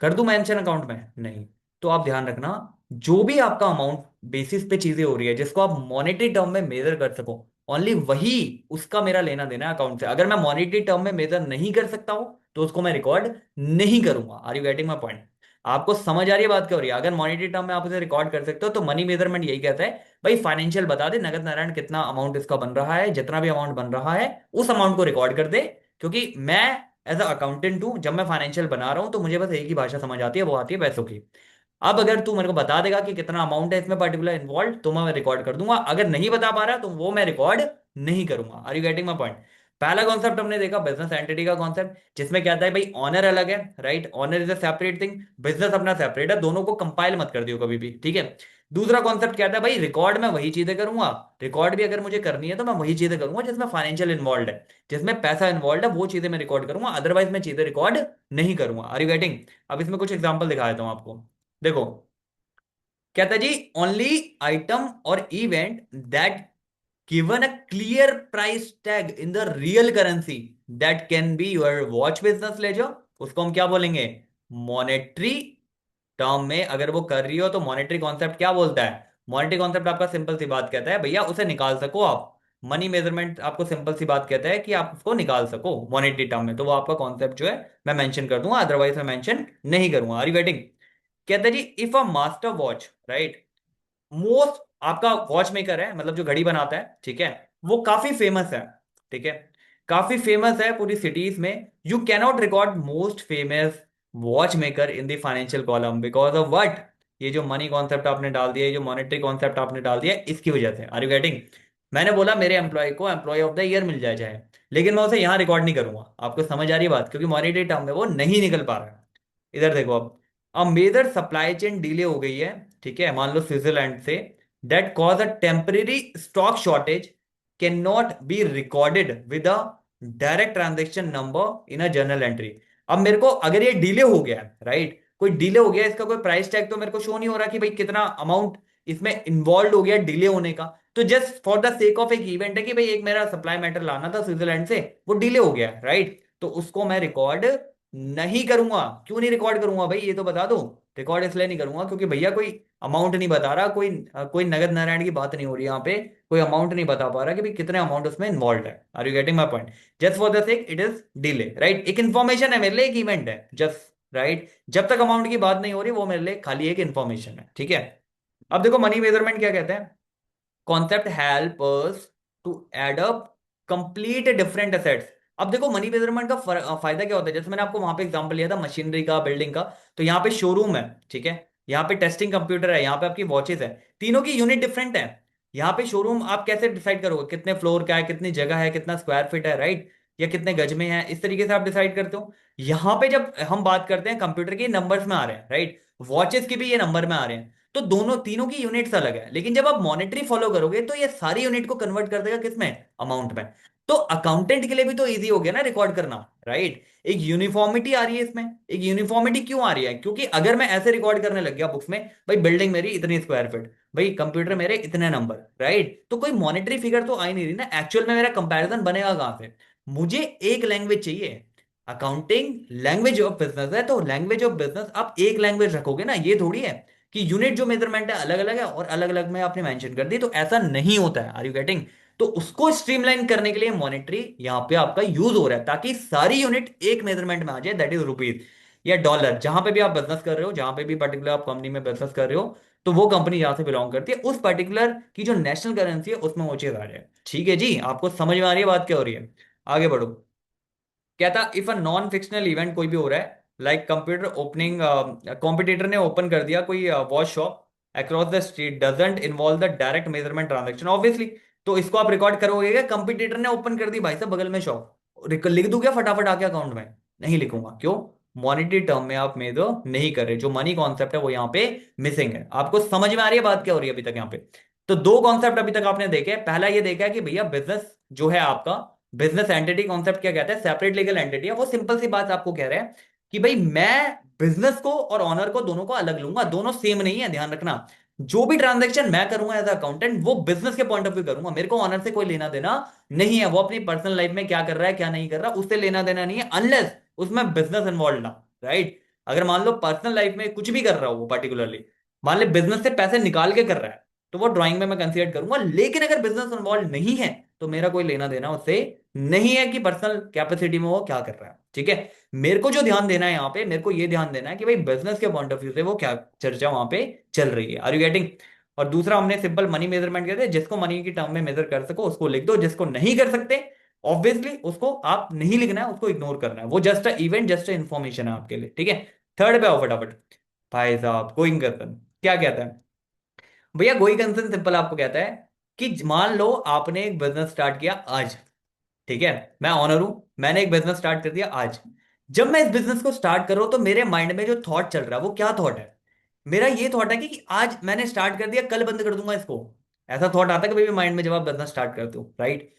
कर दूं मेंशन अकाउंट में? नहीं। तो आप ध्यान रखना, जो भी आपका अमाउंट बेसिस पे चीजें हो रही है जिसको आप मॉनेटरी टर्म में मेजर कर सको, ओनली वही उसका मेरा लेना देना है अकाउंट से। अगर मैं मॉनेटरी टर्म में मेजर नहीं कर सकता हूं, तो उसको मैं रिकॉर्ड नहीं करूंगा। Are you getting my point? आपको समझ आ रही है बात क्या हो रही है? अगर मॉनेटरी टर्म में आप उसे रिकॉर्ड कर सकते हो, तो मनी मेजरमेंट यही कहता है भाई फाइनेंशियल बता दे, नगद नारायण कितना अमाउंट इसका बन रहा है, जितना भी अमाउंट बन रहा है उस अमाउंट को रिकॉर्ड कर दे। क्योंकि मैं एज अ अकाउंटेंट हूं, जब मैं फाइनेंशियल बना रहा हूं तो मुझे बस एक ही भाषा समझ आती है, वो आती है पैसों की। अब अगर तू मेरे को बता देगा कि कितना अमाउंट है इसमें पर्टिकुलर इन्वॉल्व, तो मैं रिकॉर्ड कर दूंगा। अगर नहीं बता पा रहा तो वो मैं रिकॉर्ड नहीं करूंगा। Are you getting my point? पहला कॉन्सेप्ट हमने देखा बिजनेस एंटिटी का कॉन्सेप्ट, जिसमें क्या था भाई, ऑनर अलग है, right? Owner is a separate thing, business अपना सेपरेट है, दोनों को कंपाइल मत कर दियो कभी भी, ठीक है? दूसरा कॉन्सेप्ट क्या था भाई, रिकॉर्ड में वही चीजें करूंगा, रिकॉर्ड भी अगर मुझे करनी है तो मैं वही चीजें करूंगा जिसमें फाइनेंशियल इन्वॉल्व है, जिसमें पैसा इन्वॉल्व है, वो चीजें मैं रिकॉर्ड करूंगा, अदरवाइज मैं चीजें रिकॉर्ड नहीं करूंगा। Are you getting? अब इसमें कुछ एग्जांपल दिखा देता हूं आपको। देखो, कहता है जी, ओनली आइटम और event that given a clear price tag in the real currency that can be your watch business ledger, उसको हम क्या बोलेंगे? मॉनेटरी टर्म में अगर वो कर रही हो तो मॉनेटरी कॉन्सेप्ट क्या बोलता है? मॉनेटरी कॉन्सेप्ट आपका सिंपल सी बात कहता है भैया उसे निकाल सको आप। मनी मेजरमेंट आपको सिंपल सी बात कहता है कि आप उसको निकाल सको मॉनेटरी टर्म में, तो वो आपका कॉन्सेप्ट जो है मैं मेंशन कर दूंगा, अदरवाइज मैं मेंशन नहीं करूंगा। Are you getting? कहता है जी, if a master watch, right, most, आपका वॉच मेकर है मतलब जो घड़ी बनाता है, ठीक है, वो काफी फेमस है, ठीक है, काफी फेमस है पूरी सिटीज में, you cannot record most famous watch maker in the financial column because of what? ये जो मनी कॉन्सेप्ट आपने डाल दिया, ये जो मॉनेटरी कॉन्सेप्ट आपने डाल दिया, इसकी वजह से। Are you getting? मैंने बोला मेरे एम्प्लॉय को एम्प्लॉय ऑफ द ईयर मिल जाए चाहे, लेकिन मैं उसे यहां रिकॉर्ड नहीं करूंगा। आपको समझ आ रही है बात? क्योंकि मॉनेटरी टर्म में वो नहीं निकल पा रहा है। इधर देखो, अब मेजर सप्लाई चेन डिले हो गई है, ठीक है, मान लो स्विट्जरलैंड से, that cause a temporary stock shortage can not be recorded with a direct transaction number in a journal entry. अब मेरे को अगर ये डिले हो गया है, राइट, कोई डिले हो गया, इसका कोई प्राइस टैग तो मेरे को शो नहीं हो रहा कि भाई कितना अमाउंट इसमें इन्वॉल्व हो गया डिले होने का, तो just for the sake of एक इवेंट है कि भाई एक मेरा सप्लाई मैटर लाना था स्विट्जरलैंड से, वो डिले हो गया, राइट, तो उसको मैं रिकॉर्ड नहीं करूंगा। क्यों नहीं रिकॉर्ड करूंगा भाई, ये तो बता दो। रिकॉर्ड इसलिए नहीं करूंगा क्योंकि भैया कोई अमाउंट नहीं बता रहा, कोई नगद नारायण की बात नहीं हो रही यहाँ पे, कोई अमाउंट नहीं बता पा रहा कि भाई कितने अमाउंट उसमें इन्वॉल्व है। Are you getting my point? Just for the sake it is delay, right, एक इन्फॉर्मेशन है मेरे लिए, एक इवेंट है जस्ट, राइट, जब तक अमाउंट की बात नहीं हो रही वो मेरे लिए खाली एक इन्फॉर्मेशन है, ठीक है? अब देखो मनी मेजरमेंट क्या कहते हैं, concept help us to add up complete different assets. अब देखो मनी मेजरमेंट का फायदा क्या होता है, जैसे मैंने आपको वहां पे एग्जांपल लिया था मशीनरी का, बिल्डिंग का, तो यहाँ पे शोरूम है, ठीक है, यहाँ पे टेस्टिंग कंप्यूटर है, यहाँ पे आपकी वॉचेस है, तीनों की यूनिट डिफरेंट है। यहाँ पे शोरूम आप कैसे डिसाइड करोगे कितने फ्लोर का है, कितनी जगह है, कितना स्क्वायर फीट है, राइट, या कितने गज में है, इस तरीके से आप डिसाइड करते हो। यहाँ पे जब हम बात करते हैं कंप्यूटर के नंबर्स में आ रहे हैं, राइट, वॉचेस के भी ये नंबर में आ रहे हैं, तो दोनों तीनों की यूनिट्स अलग है, लेकिन जब आप मॉनेटरी फॉलो करोगे तो ये सारी यूनिट को कन्वर्ट कर देगा किसमें? अमाउंट में। तो अकाउंटेंट के लिए भी तो इजी हो गया ना रिकॉर्ड करना, राइट? एक यूनिफॉर्मिटी आ रही है इसमें। एक यूनिफॉर्मिटी क्यों आ रही है? क्योंकि अगर मैं ऐसे रिकॉर्ड करने लग गया बुक्स में, भाई बिल्डिंग मेरी इतनी स्क्वायर फीट, भाई कंप्यूटर मेरे इतने नंबर, राइट, तो कोई मॉनेटरी फिगर तो आ ही नहीं रही ना, एक्चुअल में मेरा कंपैरिजन बनेगा कहां से? मुझे एक लैंग्वेज चाहिए, अकाउंटिंग लैंग्वेज ऑफ बिजनेस है, तो लैंग्वेज ऑफ बिजनेस आप एक लैंग्वेज रखोगे ना, ये थोड़ी है कि यूनिट जो मेजरमेंट है अलग अलग है और अलग अलग में आपने मेंशन कर दी, तो ऐसा नहीं होता है। Are you getting? तो उसको स्ट्रीमलाइन करने के लिए मॉनेटरी यहां पे आपका यूज हो रहा है, ताकि सारी यूनिट एक मेजरमेंट में आ जाए, दैट इज रुपीज या डॉलर। जहां पे भी आप बिजनेस कर रहे हो, जहां पे भी पर्टिकुलर आप कंपनी में बिजनेस कर रहे हो, तो वो कंपनी जहां से बिलोंग करती है उस पर्टिकुलर की जो नेशनल करेंसी है उसमें वो चीज आ जाए। ठीक है जी, आपको समझ में आ रही है बात क्या हो रही है? आगे बढ़ो। क्या था, if a non fictional event कोई भी हो रहा है, लाइक कंप्यूटर ओपनिंग, कॉम्पिटिटर ने ओपन कर दिया कोई watch shop across the street, doesn't involve the direct measurement transaction obviously, तो इसको आप रिकॉर्ड करोगे क्या? कंपटीटर ने ओपन कर दी भाई साहब बगल में शॉप, लिख दूं क्या फटाफट आके अकाउंट में? नहीं लिखूंगा। क्यों? मॉनेटरी टर्म में आप मेजर नहीं कर रहे, जो मनी कॉन्सेप्ट है वो यहाँ पे मिसिंग है। आपको समझ में आ रही है बात क्या हो रही है अभी तक यहाँ पे? तो दो कॉन्सेप्ट अभी तक आपने देखे। पहला ये देखा है कि भैया बिजनेस जो है आपका, बिजनेस एंटिटी कॉन्सेप्ट क्या कहता है, सेपरेट लीगल एंटिटी है। वो सिंपल सी बात आपको कह रहे हैं कि भाई मैं बिजनेस को और ऑनर को दोनों को अलग लूंगा, दोनों सेम नहीं है, ध्यान रखना। जो भी ट्रांजैक्शन मैं करूंगा एज अकाउंटेंट वो बिजनेस के पॉइंट ऑफ व्यू करूंगा, मेरे को ऑनर से कोई लेना देना नहीं है। वो अपनी पर्सनल लाइफ में क्या कर रहा है क्या नहीं कर रहा उससे लेना देना नहीं है, अनलेस उसमें बिजनेस इन्वॉल्व ना, राइट? अगर मान लो पर्सनल लाइफ में कुछ भी कर रहा हो वो पर्टिकुलरली, मान ले बिजनेस से पैसे निकाल के कर रहा है, तो वो ड्राइंग में मैं कंसीडर करूंगा। लेकिन अगर बिजनेस इन्वॉल्व नहीं है तो मेरा कोई लेना देना उससे नहीं है कि पर्सनल कैपेसिटी में वो क्या कर रहा है, ठीक है? मेरे को जो ध्यान देना है यहाँ पे, मेरे को ये ध्यान देना है कि भाई बिजनेस के पॉइंट ऑफ व्यू से वो क्या चर्चा वहां पे चल रही है। Are you getting? और दूसरा हमने सिंपल मनी मेजरमेंट कहते हैं, जिसको मनी की टर्म में मेजर कर सको उसको लिख दो, जिसको नहीं कर सकते ऑब्वियसली उसको आप नहीं लिखना है, उसको इग्नोर करना है, वो just a event, just a information है आपके लिए, ठीक है। थर्ड पे आओ फटाफट। भाई साहब गोइंग कंसर्न क्या कहता है? भैया गोइंग कंसर्न सिंपल आपको कहता है कि मान लो आपने एक बिजनेस स्टार्ट किया आज, ठीक है। मैं ऑनर हूं, मैंने एक बिजनेस स्टार्ट कर दिया आज। जब मैं इस बिजनेस को स्टार्ट कर रहा हूं तो मेरे माइंड में जो थॉट चल रहा है वो क्या थॉट है? मेरा ये थॉट है कि आज मैंने स्टार्ट कर दिया, कल बंद कर दूंगा इसको। ऐसा थॉट आता है कभी भी माइंड में जब आप बिजनेस स्टार्ट करते हो, राइट?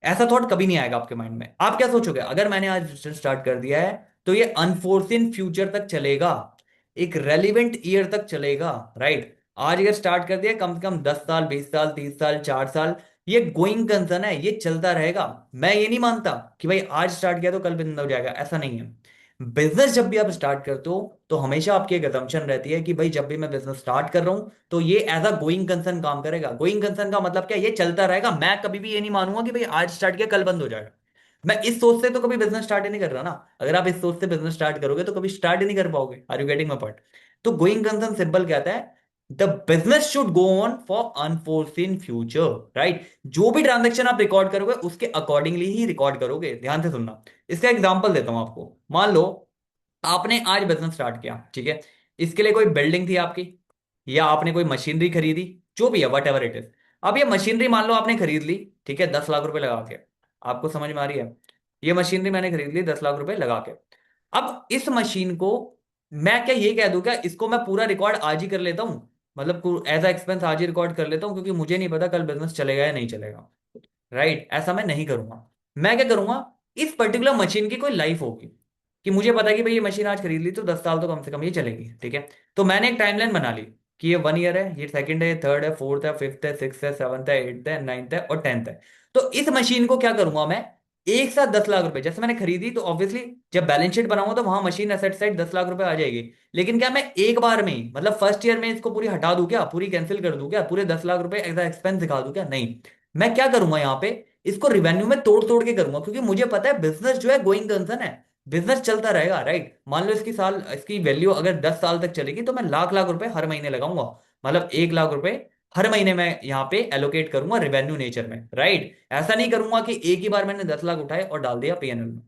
ऐसा थॉट कभी नहीं आएगा आपके माइंड में। आप क्या सोचोगे, अगर मैंने आज बिजनेस स्टार्ट कर दिया है तो ये अनफोर्सिन फ्यूचर तक चलेगा, एक रेलिवेंट ईयर तक चलेगा, राइट? आज अगर स्टार्ट कर दिया कम से कम 10 साल, 20 साल, 30 साल, 4 साल, ये गोइंग कंसर्न है, ये चलता रहेगा। मैं ये नहीं मानता कि भाई आज स्टार्ट किया तो कल बंद हो जाएगा, ऐसा नहीं है। बिजनेस जब भी आप स्टार्ट करते हो तो हमेशा आपकी एक असम्पशन रहती है कि भाई जब भी मैं बिजनेस स्टार्ट कर रहा हूं तो ये एज अ गोइंग कंसर्न काम करेगा। गोइंग कंसर्न का मतलब क्या, ये चलता रहेगा। मैं कभी भी ये नहीं मानूंगा कि भाई आज स्टार्ट किया कल बंद हो जाएगा। मैं इस सोच से तो कभी बिजनेस स्टार्ट ही नहीं कर रहा ना। अगर आप इस सोच से बिजनेस स्टार्ट करोगे तो कभी स्टार्ट ही नहीं कर पाओगे। Are you getting my point? तो गोइंग कंसर्न सिंपल कहता है the business should go on for unforeseen future, right? जो भी ट्रांजेक्शन आप रिकॉर्ड करोगे उसके अकॉर्डिंगली ही रिकॉर्ड करोगे। ध्यान से सुनना, इसका एग्जांपल देता हूं आपको। मान लो आपने आज बिजनेस स्टार्ट किया, ठीक है। इसके लिए कोई बिल्डिंग थी आपकी, या आपने कोई मशीनरी खरीदी, जो भी है वट एवर इट इज। अब ये मशीनरी मान लो आपने खरीद ली, ठीक है, 10 लाख रुपए लगा के। आपको समझ में आ रही है? ये मशीनरी मैंने खरीद ली 10 लाख रुपए लगा के। अब इस मशीन को मैं क्या ये कह दूं क्या इसको मैं पूरा रिकॉर्ड आज ही कर लेता हूं, मतलब एज अ एक्सपेंस आज ही रिकॉर्ड कर लेता हूं, क्योंकि मुझे नहीं पता कल बिजनेस चलेगा या नहीं चलेगा, राइट? ऐसा मैं नहीं करूंगा। मैं क्या करूंगा, इस पर्टिकुलर मशीन की कोई लाइफ होगी कि मुझे पता है कि भाई ये मशीन आज खरीद ली तो 10 साल तो कम से कम ये चलेगी, ठीक है। तो मैंने एक टाइमलाइन बना ली कि ये 1 ईयर है, ये सेकंड है, थर्ड है, फोर्थ है, फिफ्थ है, सिक्स है, सेवंथ है, एट्थ है, नाइन्थ है और टेंथ है। तो इस मशीन को क्या करूंगा मैं, एक साथ 10 लाख रुपए जैसे मैंने खरीदी, तो ऑब्वियसली जब बैलेंस शीट बनाऊंगा तो वहां मशीन एसेट साइड 10 लाख रुपए आ जाएगी। लेकिन क्या मैं एक बार में ही, मतलब फर्स्ट ईयर में इसको पूरी हटा दूं क्या, पूरी कैंसिल कर दूं क्या, पूरे 10 लाख रुपए एज एक्सपेंस दिखा दूं क्या? नहीं। मैं क्या करूंगा यहाँ पे, इसको रिवेन्यू में तोड़ तोड़ के करूंगा, क्योंकि मुझे पता है बिजनेस जो है गोइंग कंसर्न है, बिजनेस चलता रहेगा, राइट? मान लो इसकी वैल्यू अगर 10 साल तक चलेगी तो मैं लाख लाख रुपए हर महीने लगाऊंगा, मतलब 1 लाख रुपए हर महीने मैं यहाँ पे एलोकेट करूंगा रेवेन्यू नेचर में, राइट? ऐसा नहीं करूंगा कि एक ही बार मैंने 10 लाख उठाए और डाल दिया पीएनएल में।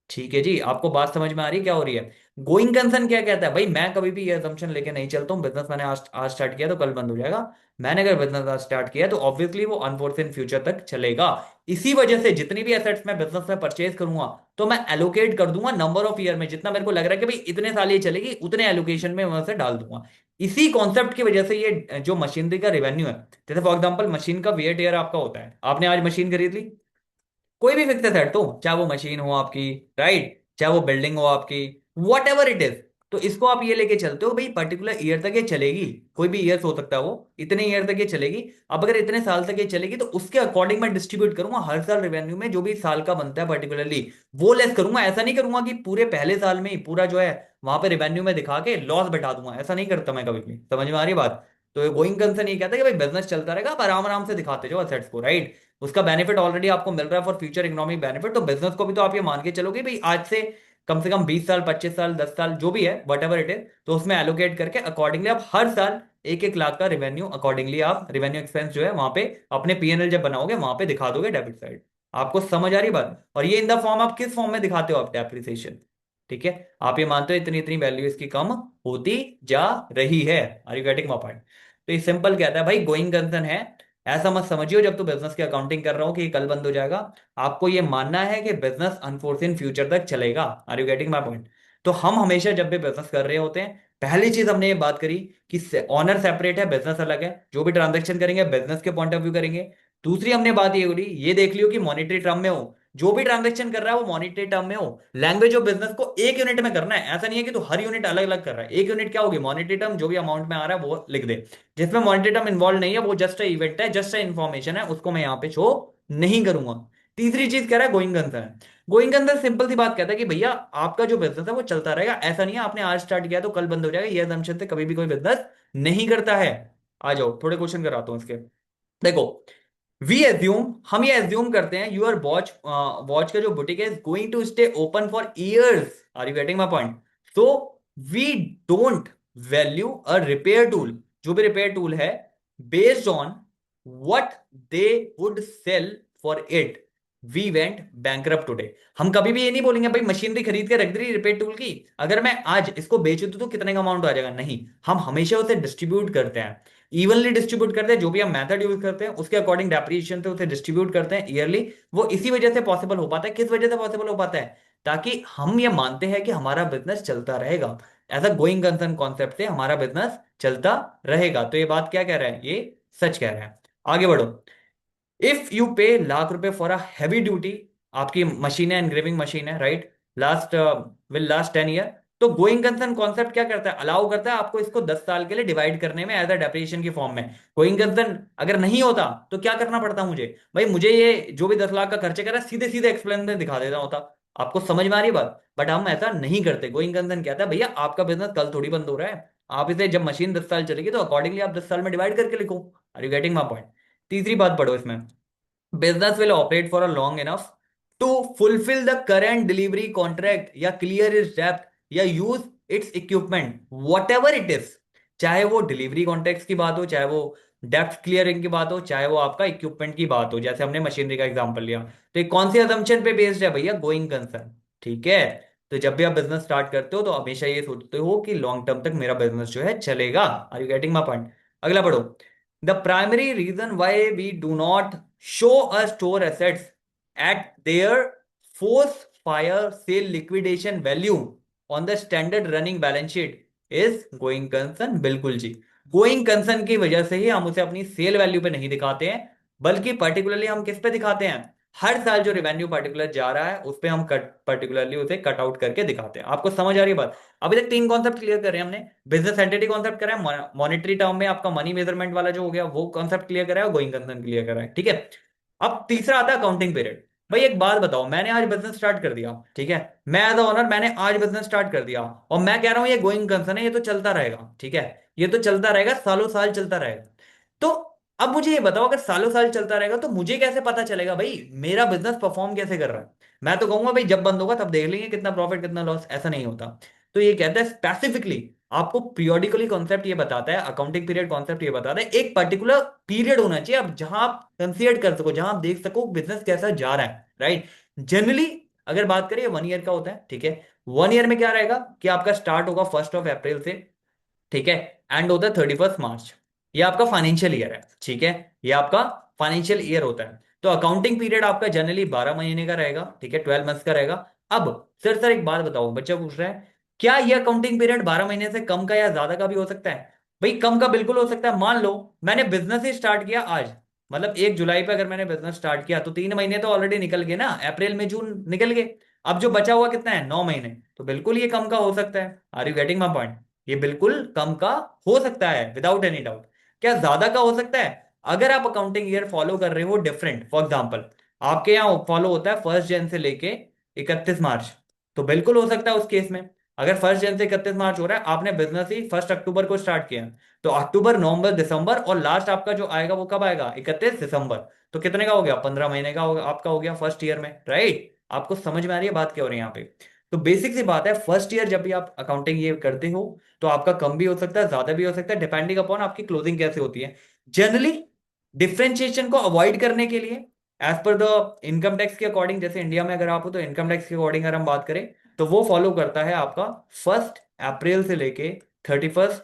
ठीक है जी, आपको बात समझ में आ रही है क्या हो रही है? गोइंग कंसर्न क्या कहता है, भाई मैं कभी भी ये असम्पशन लेके नहीं चलता हूँ बिजनेस मैंने आज स्टार्ट किया तो कल बंद हो जाएगा। मैंने अगर बिजनेस आज स्टार्ट किया तो ऑब्वियसली वो अनफोर्सिन फ्यूचर तक चलेगा। इसी वजह से जितनी भी एसेट्स मैं बिजनेस में परचेज करूंगा तो मैं एलोकेट कर दूंगा नंबर ऑफ ईयर में, जितना मेरे को लग रहा है कि भाई इतने साल ये चलेगी उतने एलोकेशन में मैं उसे डाल दूंगा। इसी कॉन्सेप्ट की वजह से ये जो मशीनरी का रेवेन्यू है, जैसे फॉर एग्जांपल मशीन का वेयर टेयर आपका होता है, आपने आज मशीन खरीद ली, कोई भी फिक्स एसेट, तो चाहे वो मशीन हो आपकी, राइट, चाहे वो बिल्डिंग हो आपकी, वट एवर इट इज, तो इसको आप ये लेके चलते हो भाई पर्टिकुलर ईयर तक ये चलेगी। कोई भी ईयर हो सकता है, वो इतने ईयर तक ये चलेगी। अब अगर इतने साल तक ये चलेगी तो उसके अकॉर्डिंग मैं डिस्ट्रीब्यूट करूंगा हर साल रेवेन्यू में, जो भी साल का बनता है पर्टिकुलरली वो लेस करूंगा। ऐसा नहीं करूंगा कि पूरे पहले साल में ही पूरा जो है वहां पे रेवेन्यू में दिखा के लॉस बैठा दूंगा, ऐसा नहीं करता मैं कभी भी। समझ में आ रही है बात? तो गोइंग कंसर्न ये कहता है कि भाई बिजनेस चलता रहेगा, आप आराम आराम से दिखाते जाओ असेट्स को, राइट? उसका बेनिफिट ऑलरेडी आपको मिल रहा है फॉर फ्यूचर इकोनॉमिक बेनिफिट, तो बिजनेस को भी तो आप ये मान के चलोगे भाई आज से कम 20 साल, 25 साल, 10 साल जो भी है वट एवर इट इज, तो उसमें एलोकेट करके अकॉर्डिंगली आप हर साल 1-1 लाख का रेवेन्यू, अकॉर्डिंगली आप रेवेन्यू एक्सपेंस जो है वहां पे अपने पीएनएल जब बनाओगे वहां पे दिखा दोगे डेबिट साइड। आपको समझ आ रही बात? और ये इन द फॉर्म, आप किस फॉर्म में दिखाते हो, आप डेप्रिसिएशन, ठीक है। आप ये मानते हो इतनी इतनी वैल्यू इसकी कम होती जा रही है। Are you getting my point? तो ये सिंपल कहता है भाई गोइंग कंसर्न है। ऐसा मत समझियो जब तू बिजनेस की अकाउंटिंग कर रहा हो कि ये कल बंद हो जाएगा। आपको ये मानना है कि बिजनेस अनफोर्सिन फ्यूचर तक चलेगा। Are you getting my point? तो हम हमेशा जब भी बिजनेस कर रहे होते हैं, पहली चीज हमने ये बात करी कि ऑनर सेपरेट है, बिजनेस अलग है। जो भी ट्रांजेक्शन करेंगे बिजनेस के पॉइंट ऑफ व्यू करेंगे। दूसरी हमने बात ये करी, ये देख लियो कि मॉनिटरी टर्म में हो, जो भी ट्रांजेक्शन कर रहा है वो मॉनिटरी टर्म में हो। लैंग्वेज ऑफ बिजनेस को एक यूनिट में करना है, ऐसा नहीं है कि तू हर यूनिट अलग अलग कर रहा है। एक यूनिट क्या होगी, मॉनिटरी टर्म, जो भी अमाउंट में आ रहा है वो लिख दे। जिसमें मॉनिटरी टर्म इन्वॉल्व नहीं है वो जस्ट इवेंट है, जस्ट इंफॉर्मेशन है, उसको मैं यहाँ पे शो नहीं करूंगा। तीसरी चीज कह रहा है going concern. Going concern simple सी बात कहता है कि भैया आपका जो बिजनेस है वो चलता रहेगा, ऐसा नहीं है आपने आज स्टार्ट किया तो कल बंद हो जाएगा। ये assumption से कभी भी कोई बिजनेस नहीं करता है। आ जाओ थोड़े क्वेश्चन कराता हूं इसके। देखो, वी एज्यूम, हम ये एज्यूम करते हैं यूर वॉच, वॉच का जो बुटीक है is going to stay open for years. Are you getting my point? So we don't value a repair tool, जो भी रिपेयर टूल है, based on what they would sell for it, we went bankrupt today. हम कभी भी ये नहीं बोलेंगे भाई मशीनरी खरीद के रख दी रिपेयर टूल की, अगर मैं आज इसको बेच दूं तो कितने का अमाउंट आ जाएगा, नहीं। हम हमेशा उसे डिस्ट्रीब्यूट करते हैं, इवनली डिस्ट्रीब्यूट करते हैं, जो भी हम मेथड यूज करते हैं उसके अकॉर्डिंग डेप्रिसिएशन से उसे डिस्ट्रीब्यूट करते हैं ईयरली। वो इसी वजह से पॉसिबल हो पाता है, किस वजह से पॉसिबल हो पाता है, ताकि हम ये मानते हैं कि हमारा बिजनेस चलता रहेगा। As a going concern concept से हमारा बिजनेस चलता रहेगा। तो ये बात क्या कह रहा है, ये सच कह रहा है। आगे बढ़ो। इफ यू पे लाख रुपए फॉर अ हैवी ड्यूटी, आपकी मशीन है, एनग्रेविंग मशीन है, right, last will last 10 year, तो गोइंग कंसर्न कॉन्सेप्ट क्या करता है, अलाउ करता है आपको इसको 10 साल के लिए डिवाइड करने में एज अ डेप्रिसिएशन की फॉर्म में। गोइंग कंसर्न अगर नहीं होता तो क्या करना पड़ता मुझे, भाई मुझे ये जो भी 10 लाख का खर्चे करा सीधे सीधे एक्सप्लेन में दिखा देता होता। आपको समझ में आ रही है बात, बट हम ऐसा नहीं करते। गोइंग कंसर्न कहता है भैया आपका बिजनेस कल थोड़ी बंद हो रहा है, आप इसे जब मशीन 10 साल चलेगी तो अकॉर्डिंगली आप 10 साल में डिवाइड करके लिखो। Are you getting my point. तीसरी बात पढ़ो इसमें, business will operate for a long enough to fulfill the current delivery contract या clear its debt या use its equipment whatever it is। चाहे वो डिलीवरी कॉन्ट्रैक्ट्स की बात हो, चाहे वो डेप्थ क्लियरिंग की बात हो, चाहे वो आपका इक्विपमेंट की बात हो, जैसे हमने मशीनरी का एग्जांपल लिया, तो ये कौन सी असम्पशन पे बेस्ड है भैया, गोइंग कंसर्न। ठीक है। तो जब भी आप बिजनेस स्टार्ट करते हो तो हमेशा ये सोचते हो कि लॉन्ग टर्म तक मेरा बिजनेस जो है चलेगा। Are you getting my point. अगला पढ़ो। The primary reason why we do not show a store assets at their force fire sale liquidation value on the standard running balance sheet is going concern। बिल्कुल जी, going concern की वजह से ही हम उसे अपनी cell value पे नहीं दिखाते हैं, बल्कि पर्टिकुलरली हम किस पे दिखाते हैं, हर साल जो रेवेन्यू पर्टिकुलर जा रहा है उस पे हम कट पर्टिकुलरली उसे कट आउट करके दिखाते हैं। आपको समझ आ रही है बात। अभी तक तीन कॉन्सेप्ट क्लियर कर रहे हैं हमने। बिजनेस एंटिटी कॉन्सेप्ट करा है, मॉनेटरी टर्म में आपका मनी मेजरमेंट वाला जो हो गया वो कॉन्सेप्ट क्लियर करा है, गोइंग कंसर्न क्लियर करा है। ठीक है। अब तीसरा आता है अकाउंटिंग पीरियड। भाई एक बात बताओ, मैंने आज बिजनेस स्टार्ट कर दिया, ठीक है, मैं एज ऑनर मैंने आज बिजनेस स्टार्ट कर दिया, और मैं कह रहा हूं ये गोइंग कंसर्न है, ये तो चलता रहेगा, ठीक है, ये तो चलता रहेगा, सालों साल चलता रहेगा। तो अब मुझे ये बताओ, अगर सालों साल चलता रहेगा तो मुझे कैसे पता चलेगा भाई मेरा बिजनेस परफॉर्म कैसे कर रहा है। मैं तो कहूंगा भाई जब बंद होगा तब देख लेंगे कितना प्रॉफिट कितना लॉस, ऐसा नहीं होता। तो ये कहता है स्पेसिफिकली आपको पीरियोडिकली कॉन्सेप्ट ये बताता है, अकाउंटिंग पीरियड कॉन्सेप्ट ये बताता है, एक पर्टिकुलर पीरियड होना चाहिए अब जहां आप कंसीडर कर सको, जहां आप देख सको बिजनेस कैसा जा रहा है, राइट। जनरली अगर बात करें 1 ईयर का होता है, ठीक है। 1 ईयर में क्या रहेगा कि आपका स्टार्ट होगा 1 अप्रैल से, ठीक है, एंड होता है 31 मार्च। ये आपका फाइनेंशियल ईयर है, ठीक है, ये आपका फाइनेंशियल ईयर होता है। तो अकाउंटिंग पीरियड आपका जनरली 12 महीने का रहेगा, ठीक है, 12 मंथ्स का रहेगा। अब सर एक बात बताओ, बच्चा पूछ रहा है क्या ये अकाउंटिंग पीरियड 12 महीने से कम का या ज्यादा का भी हो सकता है। भाई कम का बिल्कुल हो सकता है। मान लो मैंने बिजनेस ही स्टार्ट किया आज, मतलब 1 जुलाई पे अगर मैंने बिजनेस स्टार्ट किया तो 3 महीने तो ऑलरेडी निकल गए ना, अप्रैल में जून निकल गए। अब जो बचा हुआ कितना है, 9 महीने, तो बिल्कुल ये कम का हो सकता है। Are you getting my point. ये बिल्कुल कम का हो सकता है विदाउट एनी डाउट। क्या ज्यादा का हो सकता है, अगर आप अकाउंटिंग ईयर फॉलो कर रहे हो डिफरेंट, फॉर एग्जांपल आपके यहाँ फॉलो होता है 1 जन से लेके 31 मार्च, तो बिल्कुल हो सकता है उस केस में। अगर 1 जन से 31 मार्च हो रहा है, आपने बिजनेस ही 1 अक्टूबर को स्टार्ट किया, तो अक्टूबर नवंबर दिसंबर और लास्ट आपका जो आएगा वो कब आएगा, 31 दिसंबर। तो कितने का हो गया, 15 महीने का होगा आपका, हो गया फर्स्ट ईयर में, राइट। आपको समझ में आ रही है बात क्या हो रही है यहाँ पे। तो बेसिक सी बात है, फर्स्ट ईयर जब भी आप अकाउंटिंग ये करते हो तो आपका कम भी हो सकता है ज्यादा भी हो सकता है, डिपेंडिंग अपॉन आपकी क्लोजिंग कैसे होती है। जनरली डिफरेंशिएशन को अवॉइड करने के लिए as per the income tax के अकॉर्डिंग, जैसे इंडिया में अगर आप हो तो इनकम टैक्स के अकॉर्डिंग अगर हम बात करें तो वो फॉलो करता है आपका 1 अप्रैल से लेके 31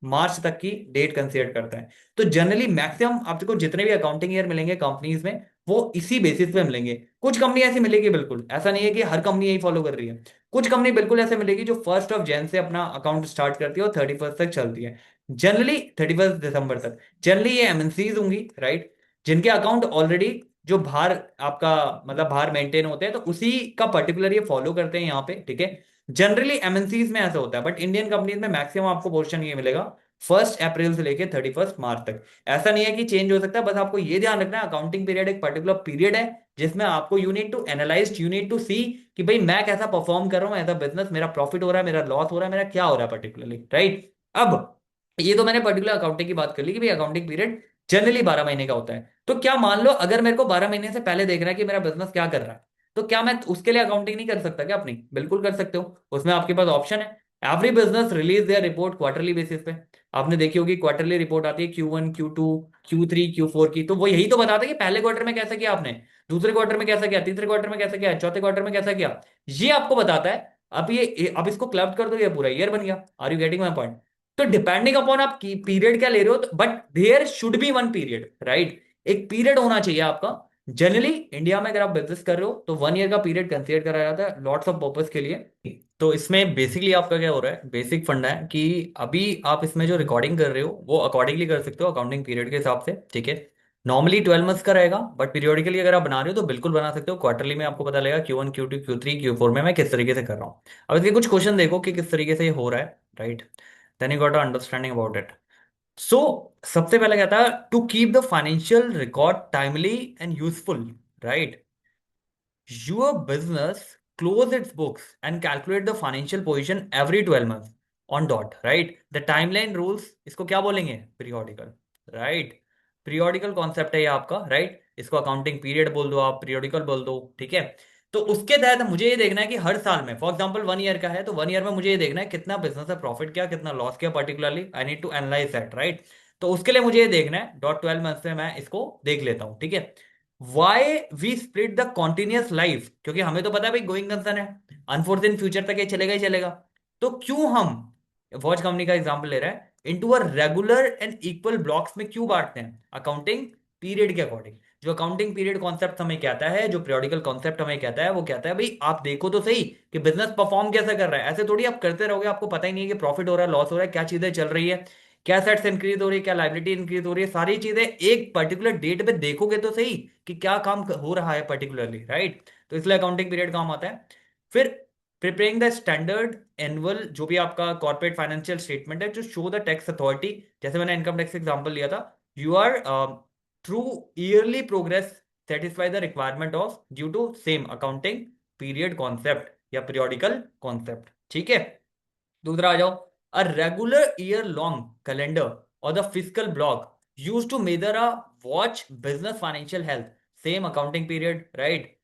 मार्च तक की डेट कंसीडर करता है। तो जनरली मैक्सिमम आपको जितने भी अकाउंटिंग ईयर मिलेंगे कंपनीज में वो इसी बेसिस पे मिलेंगे। कुछ कंपनी ऐसी मिलेगी, बिल्कुल ऐसा नहीं है कि हर कंपनी यही फॉलो कर रही है, कुछ कंपनी बिल्कुल ऐसे मिलेगी जो 1 जन से अपना अकाउंट स्टार्ट करती है और 31 तक चलती है, जनरली 31 दिसंबर तक। जनरली ये एमएनसीज होंगी, राइट, जिनके अकाउंट ऑलरेडी जो बाहर आपका मतलब बाहर मेंटेन होते हैं तो उसी का पर्टिकुलर ये फॉलो करते हैं यहाँ पे, ठीक है। जनरली एमएनसीज में ऐसा होता है, बट इंडियन कंपनीज में मैक्सिमम आपको पोर्शन ये मिलेगा 1 अप्रैल से लेके 31 मार्च तक। ऐसा नहीं है कि चेंज हो सकता है, बस आपको ये ध्यान रखना है अकाउंटिंग पीरियड एक पर्टिकुलर पीरियड है जिसमें आपको you need to analyse, you need to see कि भाई मैं कैसा परफॉर्म कर रहा हूँ एज अ बिजनेस, मेरा प्रॉफिट हो रहा है, मेरा लॉस हो रहा है, मेरा क्या हो रहा है पर्टिकुलरली, राइट। अब ये तो मैंने पर्टिकुलर अकाउंटिंग की बात कर ली कि भाई अकाउंटिंग पीरियड जनरली 12 महीने का होता है। तो क्या मान लो अगर मेरे को 12 महीने से पहले देखना है कि मेरा बिजनेस क्या कर रहा है, तो क्या मैं उसके लिए अकाउंटिंग नहीं कर सकता क्या अपनी, बिल्कुल कर सकते हो। उसमें आपके पास ऑप्शन है, every business release there report quarterly basis पे। आपने देखी होगी क्वार्टरली रिपोर्ट आती है Q1 Q2 Q3 Q4 की, तो वो यही तो बताता है कि पहले क्वार्टर में कैसा किया आपने। दूसरे क्वार्टर में कैसा किया, तीसरे क्वार्टर में कैसा किया, चौथे क्वार्टर में कैसा किया, ये आपको बताता है। अब इसको क्लब कर दो, ये पूरा ईयर बन गया। Are you getting my point? तो डिपेंडिंग अपॉन आप पीरियड क्या ले रहे हो, but there should be one period, right? एक पीरियड होना चाहिए आपका। जनरली इंडिया में अगर आप बिजनेस कर रहे हो तो 1 ईयर का पीरियड कंसीडर करा जाता है लॉट्स ऑफ पर्पस के लिए। तो इसमें बेसिकली आपका क्या हो रहा है, बेसिक फंडा है कि अभी आप इसमें जो रिकॉर्डिंग कर रहे हो वो अकॉर्डिंगली कर सकते हो अकाउंटिंग पीरियड के हिसाब से, ठीक है। नॉर्मली 12 मंथ्स का रहेगा, बट पीरियोडिकली अगर आप बना रहे हो तो बिल्कुल बना सकते हो। क्वार्टरली में आपको पता लगेगा Q1 Q2 Q3 Q4 में मैं किस तरीके से कर रहा हूँ। अब इसके कुछ क्वेश्चन देखो कि किस तरीके से ये हो रहा है, right? Then you got a understanding about it. So सबसे पहले क्या था, to keep the financial record timely and useful, right? Your business close its books and calculate the financial position every 12 months on dot, right? The timeline rules इसको क्या बोलेंगे, periodical, right? periodical concept है ये आपका, right? इसको accounting period बोल दो, आप periodical बोल दो, ठीक है। तो उसके तहत मुझे ये देखना है कि हर साल में, फॉर एग्जांपल 1 ईयर का है तो 1 ईयर में मुझे ये देखना है कितना बिजनेस है, प्रॉफिट क्या, कितना लॉस क्या, particularly I need to analyse that, right? तो उसके लिए मुझे ये देखना है, डॉट 12 मंथ्स में मैं इसको देख लेता हूं, ठीक है। Why we split the continuous life, क्योंकि हमें तो पता है भाई गोइंग कंसर्न है, अनफोर्सिन फ्यूचर तक ये चलेगा ही चलेगा। तो क्यों हम वॉच कंपनी का एग्जांपल ले रहे हैं, into a regular and equal blocks में क्यों बांटते हैं, अकाउंटिंग पीरियड के अकॉर्डिंग। जो अकाउंटिंग पीरियड कॉन्सेप्ट हमें कहता है, जो पीरियोडिकल कॉन्सेप्ट हमें कहता है, वो कहता है भाई आप देखो तो सही कि बिजनेस परफॉर्म कैसा कर रहा है। ऐसे थोड़ी आप करते रहोगे, आपको पता ही नहीं है कि प्रॉफिट हो रहा है, लॉस हो रहा है, क्या चीजें चल रही है, क्या एसेट्स इंक्रीज हो रही है, क्या लाइबिलिटी इंक्रीज हो रही है, सारी चीजें एक पर्टिकुलर डेट पे देखोगे तो सही कि क्या काम हो रहा है पर्टिकुलरली, राइट? तो इसलिए अकाउंटिंग पीरियड काम आता है। फिर प्रिपेयरिंग द स्टैंडर्ड एनुअल, जो भी आपका कॉर्पोरेट फाइनेंशियल स्टेटमेंट है, जो शो द टैक्स अथॉरिटी, जैसे मैंने इनकम टैक्स एग्जांपल लिया था, you are through yearly progress satisfy the requirement of due to same accounting period concept या पीरियोडिकल कॉन्सेप्ट, ठीक है। दूसरा आ जाओ, a regular year long calendar और the physical block use to measure a watch business financial health, same accounting period, right?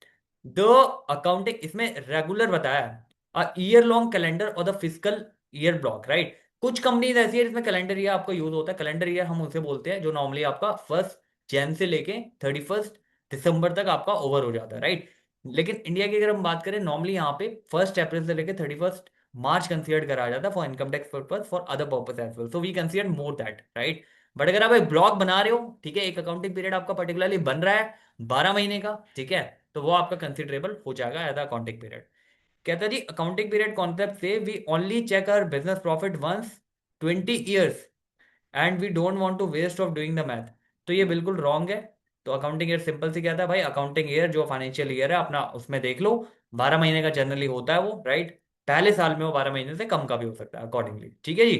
The accounting इसमें regular बताया, a year long calendar और the physical year block, right? कुछ companies ऐसी है जिसमें calendar year आपका use होता है। कैलेंडर ईयर हम उनसे बोलते हैं जो नॉर्मली आपका 1 जैन से लेके 31 दिसंबर तक आपका ओवर हो जाता है, राइट? लेकिन इंडिया की अगर हम बात करें, नॉर्मली यहाँ पे 1 अप्रैल से लेके 31 मार्च कंसीडर करा जाता है for income tax purpose, for other purpose as well, so we consider more that, right? But अगर आप एक ब्लॉक बना रहे हो, ठीक है, एक अकाउंटिंग पीरियड आपका पर्टिकुलरली बन रहा है 12 महीने का, ठीक है, तो वो आपका कंसिडरेबल हो जाएगा एज अकाउंटिंग पीरियड। कहता है जी अकाउंटिंग पीरियड कॉन्सेप्ट से we only check our business profit once 20 years and we don't want to waste of doing the math. तो ये बिल्कुल रॉन्ग है। तो अकाउंटिंग ईयर सिंपल सी कहता है भाई, अकाउंटिंग ईयर जो फाइनेंशियल ईयर है अपना उसमें देख लो, 12 महीने का जनरली होता है वो, राइट? पहले साल में वो 12 महीने से कम का भी हो सकता है अकॉर्डिंगली, ठीक है जी।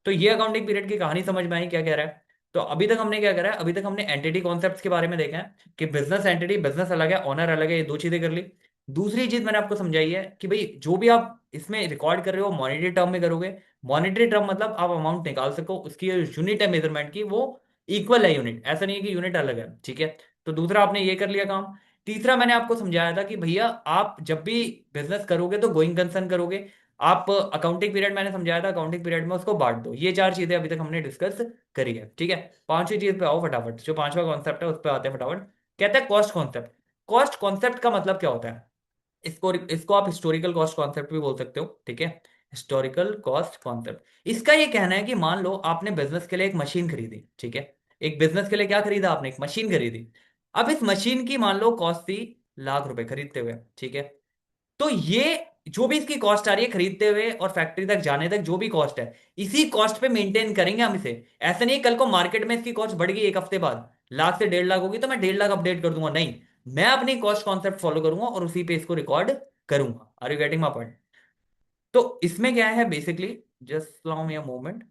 तो ये अकाउंटिंग पीरियड की कहानी समझ में आई क्या कह रहा है। तो अभी तक हमने क्या करा है, अभी तक हमने एंटिटी कॉन्सेप्ट्स के बारे में देखा है कि बिजनेस एंटिटी, बिजनेस अलग है, ऑनर अलग है, ये दो चीजें कर ली। दूसरी चीज मैंने आपको समझाई है कि भाई जो भी आप इसमें रिकॉर्ड कर रहे हो मॉनेटरी टर्म में करोगे। मॉनेटरी टर्म मतलब आप अमाउंट निकाल सको, उसकी यूनिट है मेजरमेंट की, वो इक्वल है यूनिट, ऐसा नहीं है कि यूनिट अलग है, ठीक है। तो दूसरा आपने ये कर लिया काम। तीसरा मैंने आपको समझाया था कि भैया आप जब भी बिजनेस करोगे तो गोइंग कंसर्न करोगे। आप अकाउंटिंग पीरियड मैंने समझाया था, अकाउंटिंग पीरियड में उसको बांट दो। ये चार चीजें अभी तक हमने डिस्कस करी है, ठीक है। पांचवी चीज पे आओ फटाफट, जो पांचवा कॉन्सेप्ट है उस पर आते हैं फटाफट। कहता है कॉस्ट कॉन्सेप्ट। कॉस्ट कॉन्सेप्ट का मतलब क्या होता है, इसको इसको आप हिस्टोरिकल कॉस्ट कॉन्सेप्ट भी बोल सकते हो, ठीक है। हिस्टोरिकल कॉस्ट कॉन्सेप्ट, इसका ये कहना है कि मान लो आपने बिजनेस के लिए एक मशीन खरीदी, ठीक है। एक बिजनेस के लिए क्या खरीदा आपने, एक मशीन खरीदी। अब इस मशीन की मान लो कॉस्ट थी लाख रुपए खरीदते हुए, ठीक है। तो ये जो भी इसकी कॉस्ट आ रही है खरीदते हुए और फैक्ट्री तक जाने तक, जो भी कॉस्ट है, इसी कॉस्ट पे मेंटेन करेंगे हम इसे। ऐसा नहीं कल को मार्केट में इसकी कॉस्ट बढ़ गई एक हफ्ते बाद, लाख से 1.5 लाख होगी तो मैं 1.5 लाख अपडेट कर दूंगा, नहीं। मैं अपनी कॉस्ट कॉन्सेप्ट फॉलो करूंगा और उसी पे इसको रिकॉर्ड करूंगा। Are you getting my point? तो इसमें क्या है basically, just allow me a moment.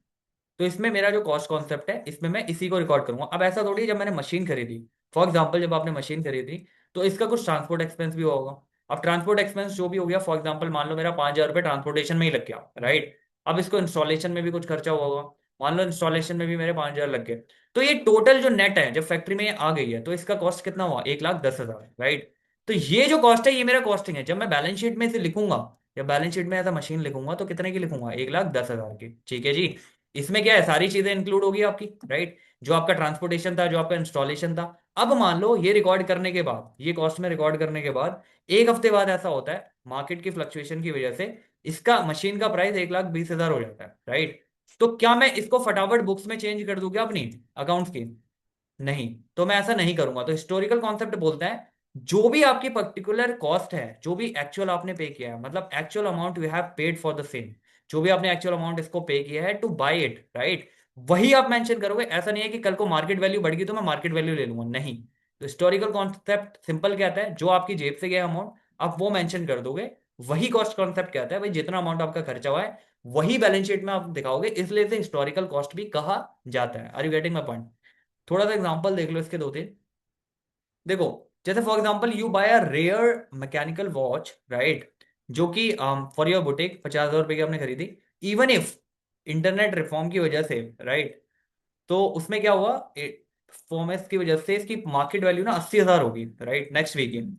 तो इसमें मेरा जो कॉस्ट कॉन्सेप्ट है, इसमें मैं इसी को रिकॉर्ड करूंगा। अब ऐसा थोड़ी है, जब मैंने मशीन खरीदी, फॉर एग्जांपल जब आपने मशीन खरीदी तो इसका कुछ ट्रांसपोर्ट एक्सपेंस भी होगा। अब ट्रांसपोर्ट एक्सपेंस जो भी हो गया, फॉर एग्जांपल मान लो मेरा 5,000 रुपये ट्रांसपोर्टेशन में ही लग गया, राइट? अब इसको इंस्टॉलेशन में भी कुछ खर्चा हुआ होगा, मान लो इंस्टॉलेशन में भी मेरे 5,000 लग गए। तो ये टोटल जो नेट है जब फैक्ट्री में आ गई है, तो इसका कॉस्ट कितना हुआ, 1,10,000, राइट? तो ये जो कॉस्ट है ये मेरा कॉस्टिंग है। जब मैं बैलेंस शीट में इसे लिखूंगा या बैलेंस शीट में ऐसा मशीन लिखूंगा तो कितने की लिखूंगा, 1,10,000 की, ठीक है जी। इसमें क्या है, सारी चीजें इंक्लूड होगी आपकी, राइट। जो आपका ट्रांसपोर्टेशन था, जो आपका इंस्टॉलेशन था। अब मान लो ये रिकॉर्ड करने के बाद, ये कॉस्ट में रिकॉर्ड करने के बाद एक हफ्ते बाद ऐसा होता है मार्केट की फ्लक्चुएशन की वजह से इसका मशीन का प्राइस 1,20,000 हो जाता है, राइट। तो क्या मैं इसको फटाफट बुक्स में चेंज कर दूं क्या अपनी अकाउंट्स की? नहीं। तो मैं ऐसा नहीं करूंगा। तो हिस्टोरिकल कॉन्सेप्ट बोलते हैं जो भी आपकी पर्टिकुलर कॉस्ट है, जो भी एक्चुअल आपने पे किया है, मतलब actual amount you have paid for the same, जो भी आपने एक्चुअल अमाउंट इसको पे किया है टू बाय इट, राइट, वही आप मेंशन करोगे। ऐसा नहीं है कि कल को मार्केट वैल्यू बढ़ गई तो मैं मार्केट वैल्यू ले लूंगा, नहीं। तो हिस्टोरिकल कॉन्सेप्ट सिंपल कहता है जो आपकी जेब से गया अमाउंट आप वो मेंशन कर दोगे। वही कॉस्ट कॉन्सेप्ट कहता है भाई जितना अमाउंट आपका खर्चा हुआ है वही बैलेंस शीट में आप दिखाओगे, इसलिए इसे हिस्टोरिकल कॉस्ट भी कहा जाता है। Are you getting my point? थोड़ा सा एग्जांपल देख लो इसके दो तीन। देखो, जैसे for example you buy a rare mechanical watch, right, जो कि फॉर योर बुटीक 50,000 रुपए की आपने खरीदी। इवन इफ इंटरनेट रिफॉर्म की वजह से, राइट, तो उसमें क्या हुआ, परफॉर्मेंस की वजह से इसकी मार्केट वैल्यू ना 80,000 होगी, राइट, नेक्स्ट वीक in।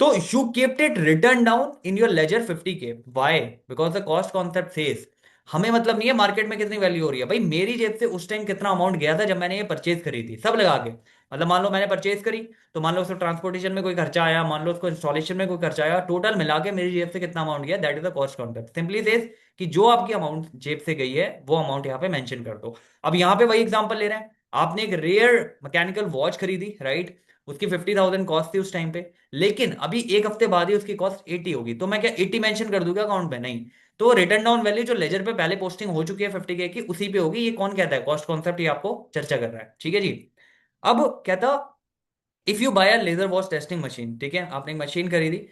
तो you kept it return down in your ledger 50K। Why? Because the cost concept says हमें मतलब नहीं है मार्केट में कितनी वैल्यू हो रही है, भाई मेरी जेब से उस टाइम कितना अमाउंट गया था जब मैंने ये परचेज करी थी, सब लगा के। मतलब मान लो मैंने परचेज करी, तो मान लो उसको ट्रांसपोर्टेशन में कोई खर्चा आया, मान लो उसको इंस्टॉलेशन में कोई खर्चा आया, टोटल मिला के मेरी जेब से कितना अमाउंट गया, that is the cost concept. Simply says कि जो आपकी अमाउंट जेब से गई है वो अमाउंट यहाँ पे मेंशन कर दो। अब यहाँ पे वही एग्जांपल ले रहे हैं। आपने एक रेयर मैकेनिकल वॉच खरीदी, राइट, उसकी 50,000 कॉस्ट थी उस टाइम पे, लेकिन अभी एक हफ्ते बाद ही उसकी कॉस्ट 80 होगी, तो मैं क्या 80 मेंशन कर दूंगा अकाउंट में? नहीं। तो रिटर्न डाउन वैल्यू जो लेजर पे पहले पोस्टिंग हो चुकी है 50K की उसी पे होगी। ये कौन कहता है? कॉस्ट कॉन्सेप्ट ये आपको चर्चा कर रहा है, ठीक है जी। अब कहता, if you buy a laser watch testing machine, ठीक है, आपने एक मशीन खरीदी,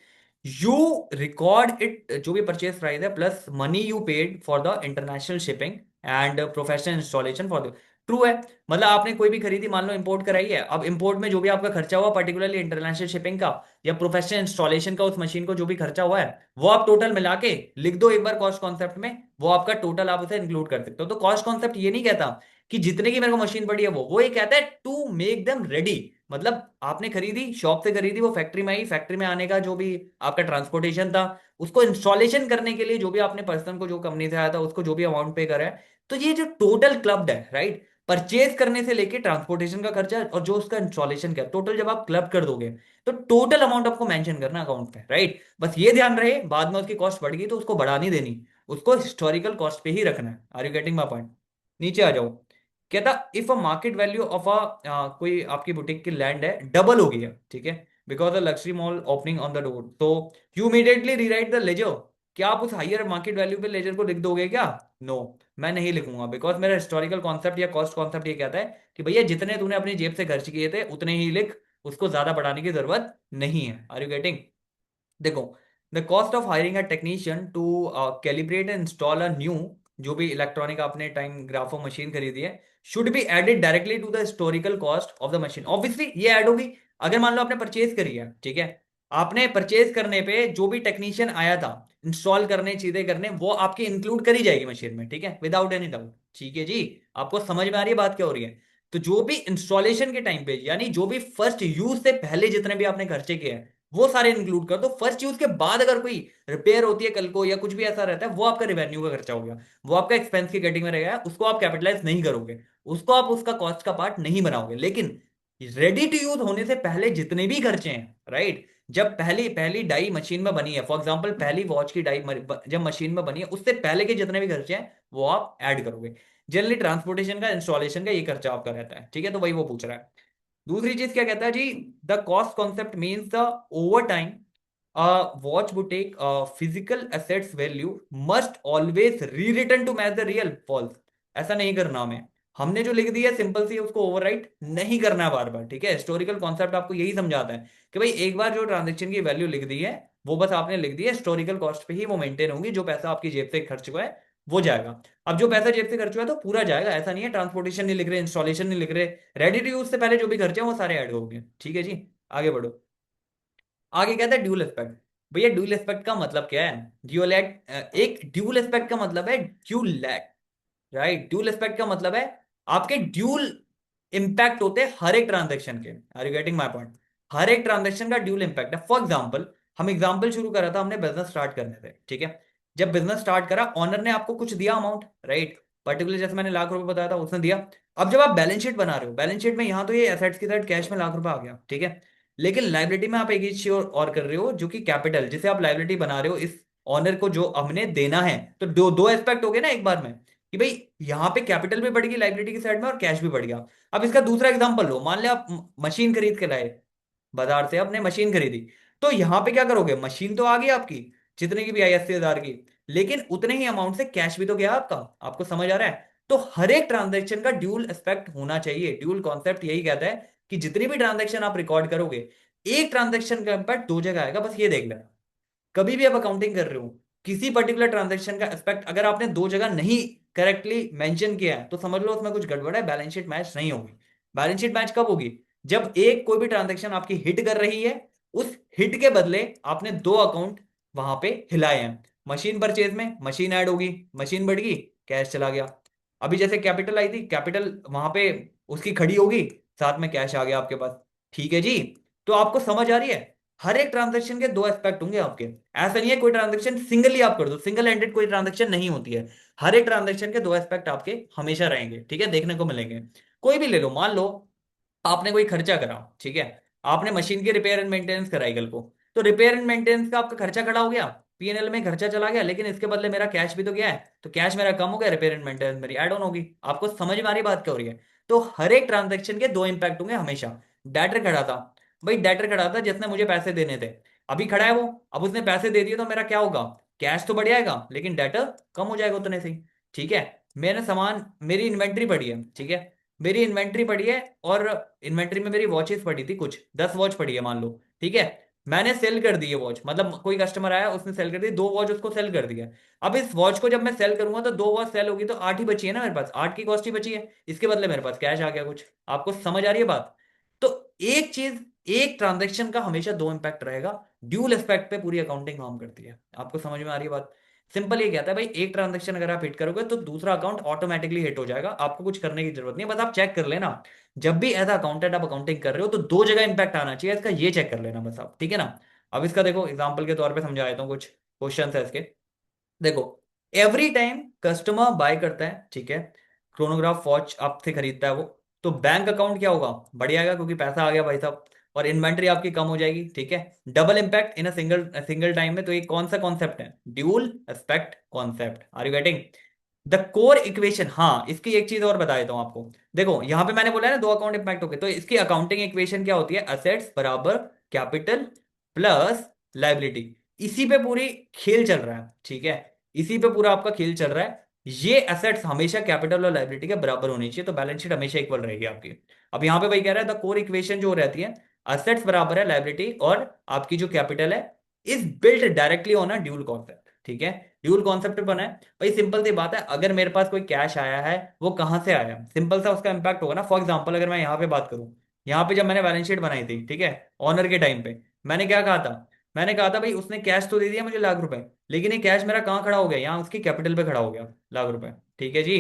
यू रिकॉर्ड इट जो भी परचेज प्राइस है plus money you paid for the international shipping and professional installation for the. True है। मतलब आपने कोई भी खरीदी, मान लो इंपोर्ट कराई है, अब इंपोर्ट में जो भी आपका खर्चा हुआ पर्टिकुलरली इंटरनेशनल शिपिंग का या प्रोफेशनल इंस्टॉलेशन का, उस मशीन को जो भी खर्चा हुआ है वो आप टोटल मिला के लिख दो एक बार कॉस्ट कॉन्सेप्ट में। वो आपका टोटल आप उसे इंक्लूड कर सकते हो। तो कॉस्ट कॉन्सेप्ट ये नहीं कहता कि जितने की मेरे को मशीन पड़ी है वो ये कहता है टू मेक देम रेडी। मतलब आपने खरीदी, शॉप से खरीदी, वो फैक्ट्री में आई, फैक्ट्री में आने का जो भी आपका ट्रांसपोर्टेशन था, उसको इंस्टॉलेशन करने के लिए जो भी आपने पर्सन को जो कंपनी से आया था उसको जो भी अमाउंट पे करा है, तो ये जो टोटल क्लब्ड है, राइट, परचेज करने से लेके ट्रांसपोर्टेशन का खर्चा और जो उसका इंस्टॉलेशन का टोटल जब आप क्लब कर दोगे तो टोटल अमाउंट आपको मेंशन करना अकाउंट पे, राइट। बस ये ध्यान रहे बाद में उसकी कॉस्ट बढ़ गई तो उसको बढ़ा नहीं देनी, उसको हिस्टोरिकल कॉस्ट पे ही रखना है। Are you getting my point? नीचे आ जाओ। कहता if a market value of a कोई आपकी बुटीक की लैंड है डबल हो गई है, ठीक है, because the luxury mall opening on the door, तो you immediately rewrite the ledger. क्या आप उस हायर मार्केट वैल्यू पे लेजर को लिख दोगे क्या? नो, मैं नहीं लिखूंगा, बिकॉज मेरा हिस्टोरिकल कॉन्सेप्ट या कॉस्ट कॉन्सेप्ट ये कहता है कि भैया जितने तूने अपनी जेब से खर्च किए थे उतने ही लिख, उसको ज्यादा बढ़ाने की जरूरत नहीं है। Are you getting? देखो, the cost of hiring a technician to calibrate and install a new, जो भी इलेक्ट्रॉनिक आपने टाइम ग्राफो मशीन खरीदी है, should be added directly to the historical cost of the machine. Obviously ये ऐड होगी। अगर मान लो आपने परचेज करी है, ठीक है, आपने परचेज करने पे जो भी टेक्नीशियन आया था इंस्टॉल करने, चीजें करने, वो आपकी इंक्लूड करी जाएगी मशीन में, ठीक है, विदाउट एनी डाउट, ठीक है जी। आपको समझ में आ रही है बात क्या हो रही है? तो जो भी इंस्टॉलेशन के टाइम पे, यानी जो भी फर्स्ट यूज से पहले जितने भी आपने खर्चे किए हैं वो सारे इंक्लूड कर दो। फर्स्ट यूज के बाद अगर कोई रिपेयर होती है कल को या कुछ भी ऐसा रहता है वो आपका रिवेन्यू का खर्चा हो गया, वो आपका एक्सपेंस की कैटेगरी में रहेगा, उसको आप कैपिटलाइज नहीं करोगे, उसको आप उसका कॉस्ट का पार्ट नहीं बनाओगे। लेकिन रेडी टू यूज होने से पहले जितने भी खर्चे हैं, राइट, जब पहली पहली डाई मशीन में बनी है, फॉर एग्जांपल पहली वॉच की डाई जब मशीन में बनी है उससे पहले के जितने भी खर्चे हैं वो आप ऐड करोगे। जनरली ट्रांसपोर्टेशन का, इंस्टॉलेशन का ये खर्चा आपका रहता है, ठीक है, तो वही वो पूछ रहा है। दूसरी चीज क्या कहता है जी, the cost concept means the over time watch would take physical assets value must always re return to match the real falls. ऐसा नहीं करना हमें, हमने जो लिख दिया सिंपल सी उसको ओवरराइट नहीं करना है बार बार, ठीक है। हिस्टोरिकल कॉन्सेप्ट आपको यही समझाता है कि भाई एक बार जो ट्रांजेक्शन की वैल्यू लिख दी है वो बस आपने लिख दी है, हिस्टोरिकल कॉस्ट पे ही वो मेंटेन होगी, जो पैसा आपकी जेब से खर्च हुआ है वो जाएगा। अब जो पैसा जेब से खर्च हुआ है तो पूरा जाएगा, ऐसा नहीं है ट्रांसपोर्टेशन नहीं लिख रहे, इंस्टॉलेशन नहीं लिख रहे, रेडी टू यूज से पहले जो भी खर्चे हैं वो सारे ऐड होंगे, ठीक है जी। आगे बढ़ो। आगे कहता है ड्यूल एस्पेक्ट। भैया ड्यूल एस्पेक्ट का मतलब क्या है? ड्यूलेट, एक ड्यूल एस्पेक्ट का मतलब है ड्यूलेट, राइट। ड्यूल एस्पेक्ट का मतलब है आपके ड्यूल इंपैक्ट होते हैं हर एक ट्रांजेक्शन के। Are you getting my point? हर एक ट्रांजेक्शन का ड्यूल इंपैक्ट है। फॉर एग्जांपल, हम एग्जांपल शुरू करा था हमने बिजनेस स्टार्ट करने से, ठीक है। जब बिजनेस स्टार्ट करा ऑनर ने आपको कुछ दिया अमाउंट, राइट, पर्टिकुलर जैसे मैंने लाख रुपए बताया था उसने दिया। अब जब आप बैलेंस शीट बना रहे हो, बैलेंस शीट में यहाँ तो ये एसेट्स की साइड कैश में लाख रुपए आ गया, ठीक है। लेकिन लाइबिलिटी में आप एक ही चीज और कर रहे हो, जो कि कैपिटल, जिसे आप लाइबिलिटी बना रहे हो इस ऑनर को जो हमने देना है। तो दो दो एस्पेक्ट हो गए ना एक बार में, कि भाई यहाँ पे कैपिटल भी बढ़ गई लाइबिलिटी की साइड में और कैश भी बढ़ गया। अब इसका दूसरा एग्जांपल लो, मान लिया आप मशीन खरीद के लाए, बाजार से आपने मशीन खरीदी। तो यहां पे क्या करोगे, मशीन तो आ गई आपकी, जितने की भी आई 80,000 की, लेकिन उतने ही अमाउंट से कैश भी तो गया आपका। आपको समझ आ रहा है? तो हर एक ट्रांजेक्शन का ड्यूल एस्पेक्ट होना चाहिए। ड्यूल कॉन्सेप्ट यही कहता है कि जितनी भी ट्रांजेक्शन आप रिकॉर्ड करोगे, एक ट्रांजेक्शन का इम्पैक्ट दो जगह आएगा, बस ये देख लेना। कभी भी आप अकाउंटिंग कर रहे हो, किसी पर्टिकुलर ट्रांजेक्शन का एस्पेक्ट अगर आपने दो जगह नहीं करेक्टली मेंशन किया है, तो समझ लो उसमें कुछ गड़बड़ है, बैलेंस शीट मैच नहीं होगी। बैलेंस शीट मैच कब होगी, जब एक कोई भी ट्रांजेक्शन आपकी हिट कर रही है, उस हिट के बदले आपने दो अकाउंट वहां पे हिलाए हैं। मशीन परचेज में मशीन ऐड होगी, मशीन बढ़ गई, कैश चला गया। अभी जैसे कैपिटल आई थी, कैपिटल वहां पे उसकी खड़ी होगी, साथ में कैश आ गया आपके पास। ठीक है जी। तो आपको समझ आ रही है? हर एक ट्रांजेक्शन के दो एस्पेक्ट होंगे आपके। ऐसा नहीं है कोई ट्रांजेक्शन सिंगली आप कर दो, सिंगल एंडेड कोई ट्रांजेक्शन नहीं होती है। हर एक ट्रांजेक्शन के दो एस्पेक्ट आपके हमेशा रहेंगे, ठीक है, देखने को मिलेंगे। कोई भी ले लो, मान लो आपने कोई खर्चा करा, ठीक है, आपने मशीन की रिपेयर एंड मेंटेनेंस कराई कल को। तो रिपेयर एंड मेंटेनेंस का आपका खर्चा खड़ा हो गया, पीएनएल में खर्चा चला गया, लेकिन इसके बदले मेरा कैश भी तो गया है, तो कैश मेरा कम हो गया, रिपेयर एंड मेंटेनेंस मेरी ऐड ऑन होगी। आपको समझ में आ रही बात क्या हो रही है? तो हर एक ट्रांजेक्शन के दो इंपैक्ट होंगे हमेशा। डेटर खड़ा था, भाई डेटर खड़ा था जिसने मुझे पैसे देने थे, अभी खड़ा है वो, अब उसने पैसे दे दिए, तो मेरा क्या होगा, कैश तो बढ़ जाएगा, लेकिन डेटर कम हो जाएगा उतने से ही। ठीक है, मैंने सामान, मेरी इन्वेंट्री पड़ी है, ठीक है, मेरी इन्वेंट्री पड़ी है, और इन्वेंट्री में मेरी वॉचेस पड़ी थी, कुछ 10 वॉच पड़ी है मान लो, ठीक है। मैंने सेल कर दी है वॉच, मतलब कोई कस्टमर आया उसने सेल कर दी, दो वॉच उसको सेल कर दिया। अब इस वॉच को जब मैं सेल करूंगा तो दो वॉच सेल होगी, तो आठ ही बची है ना मेरे पास, आठ की कॉस्ट ही बची है, इसके बदले मेरे पास कैश आ गया कुछ। आपको समझ आ रही है बात? तो एक चीज, एक ट्रांजेक्शन का हमेशा दो इंपैक्ट रहेगा। ड्यूल एस्पेक्ट पे पूरी अकाउंटिंग काम करती है। आपको समझ में आ रही है बात? सिंपल ये कहता है भाई, एक ट्रांजेक्शन अगर आप हिट करोगे तो दूसरा अकाउंट ऑटोमेटिकली हिट हो जाएगा, आपको कुछ करने की जरूरत नहीं है, बस आप चेक कर लेना। जब भी एज अकाउंटेंट आप अकाउंटिंग कर रहे हो तो दो जगह इंपैक्ट आना चाहिए इसका, ये चेक कर लेना बस आप, ठीक है ना। अब इसका देखो एग्जांपल के तौर पे समझा देता हूँ, कुछ क्वेश्चन है इसके। देखो, एवरी टाइम कस्टमर बाय करता है, ठीक है, क्रोनोग्राफ वॉच आपसे खरीदता है वो, तो बैंक अकाउंट क्या होगा, बढ़ जाएगा क्योंकि पैसा आ गया भाई साहब, और इन्वेंट्री आपकी कम हो जाएगी, ठीक है। Double impact in a single single time में, तो ये कौन सा कॉन्सेप्ट है, dual aspect concept. Are you getting the core equation? हाँ, इसकी एक चीज और बता देता हूं आपको। देखो यहां पे मैंने बोला है ना, दो अकाउंट इंपैक्ट हो गए, तो इसकी अकाउंटिंग इक्वेशन क्या होती है, असेट्स बराबर कैपिटल प्लस लाइबिलिटी। इसी पे पूरी खेल चल रहा है, ठीक है, इसी पे पूरा आपका खेल चल रहा है। ये एसेट्स हमेशा कैपिटल और लाइबिलिटी के बराबर होनी चाहिए, तो बैलेंस शीट हमेशा इक्वल रहेगी आपकी। अब यहाँ पे भाई कह रहा है द कोर इक्वेशन जो रहती है, असेट्स बराबर है लाइबिलिटी और आपकी जो कैपिटल है, is built directly on a dual concept, ठीक है। ड्यूल कॉन्सेप्ट बना है भाई, सिंपल सी बात है, अगर मेरे पास कोई कैश आया है, वो कहां से आया, सिंपल सा उसका इंपैक्ट होगा ना। फॉर एग्जांपल अगर मैं यहाँ पे बात करूं, यहाँ पे जब मैंने बैलेंस शीट बनाई थी, ठीक है, ऑनर के टाइम पे, मैंने क्या कहा था, मैंने कहा था भाई उसने कैश तो दे दिया मुझे लाख रुपए, लेकिन ये कैश मेरा कहाँ खड़ा हो गया, यहाँ उसकी कैपिटल पे खड़ा हो गया लाख रुपए, ठीक है जी।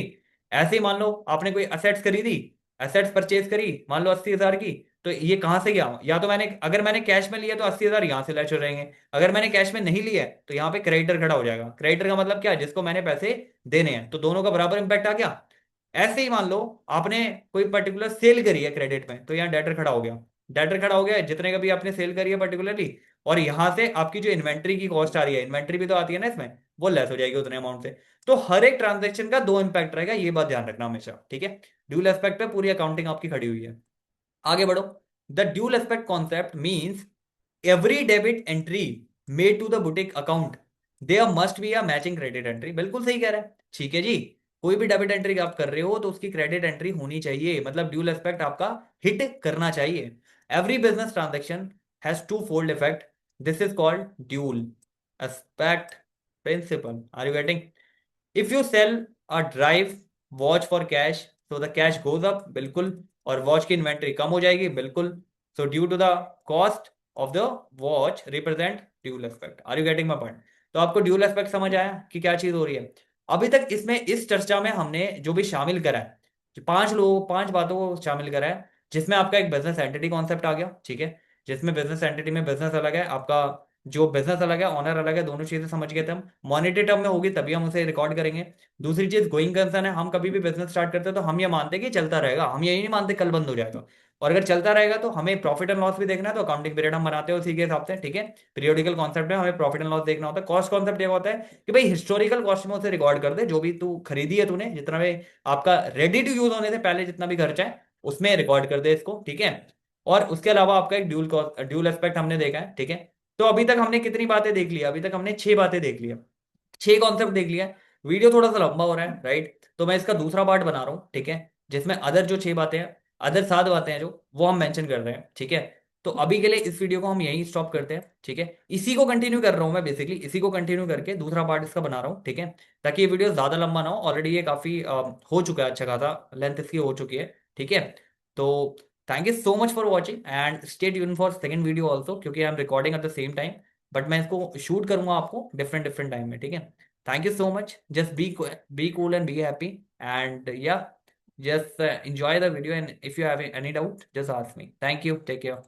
ऐसे ही मान लो आपने कोई असेट्स खरीदी, असेट्स परचेज करी मान लो 80,000 की, तो ये कहां से गया, या तो मैंने, अगर मैंने कैश में लिया तो 80,000 यहां से लेस हो जाएंगे, अगर मैंने कैश में नहीं लिया है तो यहाँ पे क्रेडिटर खड़ा हो जाएगा। क्रेडिटर का मतलब क्या है, जिसको मैंने पैसे देने हैं, तो दोनों का बराबर इंपैक्ट आ गया। ऐसे ही मान लो आपने कोई पर्टिकुलर सेल करी है क्रेडिट में, तो यहाँ डेटर खड़ा हो गया। डेटर खड़ा हो गया जितने का भी आपने सेल करी है पर्टिकुलरली, और यहां से आपकी जो इन्वेंट्री की कॉस्ट आ रही है, इन्वेंट्री भी तो आती है ना इसमें, वो लेस हो जाएगी उतने अमाउंट से। तो हर एक ट्रांजेक्शन का दो इंपैक्ट रहेगा, ये बात ध्यान रखना हमेशा, ठीक है। ड्यूल एस्पेक्ट पे पूरी अकाउंटिंग आपकी खड़ी हुई है। आगे बढ़ो। The dual aspect concept means every debit entry made to the boutique account there must be a matching credit entry. बिल्कुल सही कह रहा है, ठीक है जी। कोई भी डेबिट एंट्री आप कर रहे हो तो उसकी क्रेडिट एंट्री होनी चाहिए, मतलब ड्यूल एस्पेक्ट आपका हिट करना चाहिए। Every business transaction has two fold effect, this is called dual aspect principle. Are you getting? If you sell a drive watch for cash, तो द कैश गोज अप, बिल्कुल, और watch की inventory कम हो जाएगी, बिल्कुल। So due to the cost of the watch represent dual aspect. Are you getting my point? तो आपको ड्यूल एस्पेक्ट समझ आया कि क्या चीज हो रही है? अभी तक इसमें इस चर्चा में हमने जो भी शामिल करा है, जो पांच लोगों, पांच बातों को शामिल करा है, जिसमें आपका एक बिजनेस एंटिटी कॉन्सेप्ट आ गया, ठीक है, जिसमें बिजनेस एंटिटी में बिजनेस अलग है, आपका जो बिजनेस अलग है, ऑनर अलग है, दोनों चीजें समझ गए थे हम। मॉनेटरी टर्म में होगी तभी हम उसे रिकॉर्ड करेंगे। दूसरी चीज गोइंग कंसर्न है, हम कभी भी बिजनेस स्टार्ट करते हैं तो हम ये मानते हैं कि चलता रहेगा, हम यही नहीं मानते कल बंद हो जाएगा। और अगर चलता रहेगा तो हमें प्रॉफिट एंड लॉस भी देखना है, तो अकाउंटिंग पीरियड हम बनाते हैं उसी के हिसाब से, ठीक है। पीरियोडिकल कॉन्सेप्ट में हमें प्रॉफिट एंड लॉस देखना होता है। कॉस्ट कॉन्सेप्ट ये होता है कि भाई हिस्टोरिकल कॉस्ट में उसे रिकॉर्ड कर दे, जो भी तू खरीदी है तूने, जितना भी आपका रेडी टू यूज होने से पहले जितना भी खर्चा है उसमें रिकॉर्ड कर दे इसको, ठीक है। और उसके अलावा आपका एक ड्यूल एस्पेक्ट हमने देखा है, ठीक है। तो अभी तक हमने कितनी बातें देख ली? अभी तक हमने 6 बातें देख ली है, 6 कॉन्सेप्ट देख लिया है। वीडियो थोड़ा सा लंबा हो रहा है, राइट, तो मैं इसका दूसरा पार्ट बना रहा हूँ, ठीक है, जिसमें अदर जो 6 बातें हैं, अदर 7 बातें हैं जो, वो हम मेंशन कर रहे हैं, ठीक है। तो अभी के लिए इस वीडियो को हम यहीं स्टॉप करते हैं, ठीक है। इसी को कंटिन्यू कर रहा हूँ मैं, बेसिकली इसी को कंटिन्यू करके दूसरा पार्ट इसका बना रहा हूँ, ठीक है, ताकि ये वीडियो ज्यादा लंबा ना हो। ऑलरेडी ये काफी हो चुका है, अच्छा खासा लेंथ इसकी हो चुकी है, ठीक है। तो thank you so much for watching and stay tune for second video also, क्योंकि I am recording at the same time, but मैं इसको शूट करूंगा आपको डिफरेंट डिफरेंट टाइम में, ठीक है। Thank you so much. Just be cool and be happy. And yeah, just enjoy the video. And if you have any doubt, just ask me. Thank you. Take care.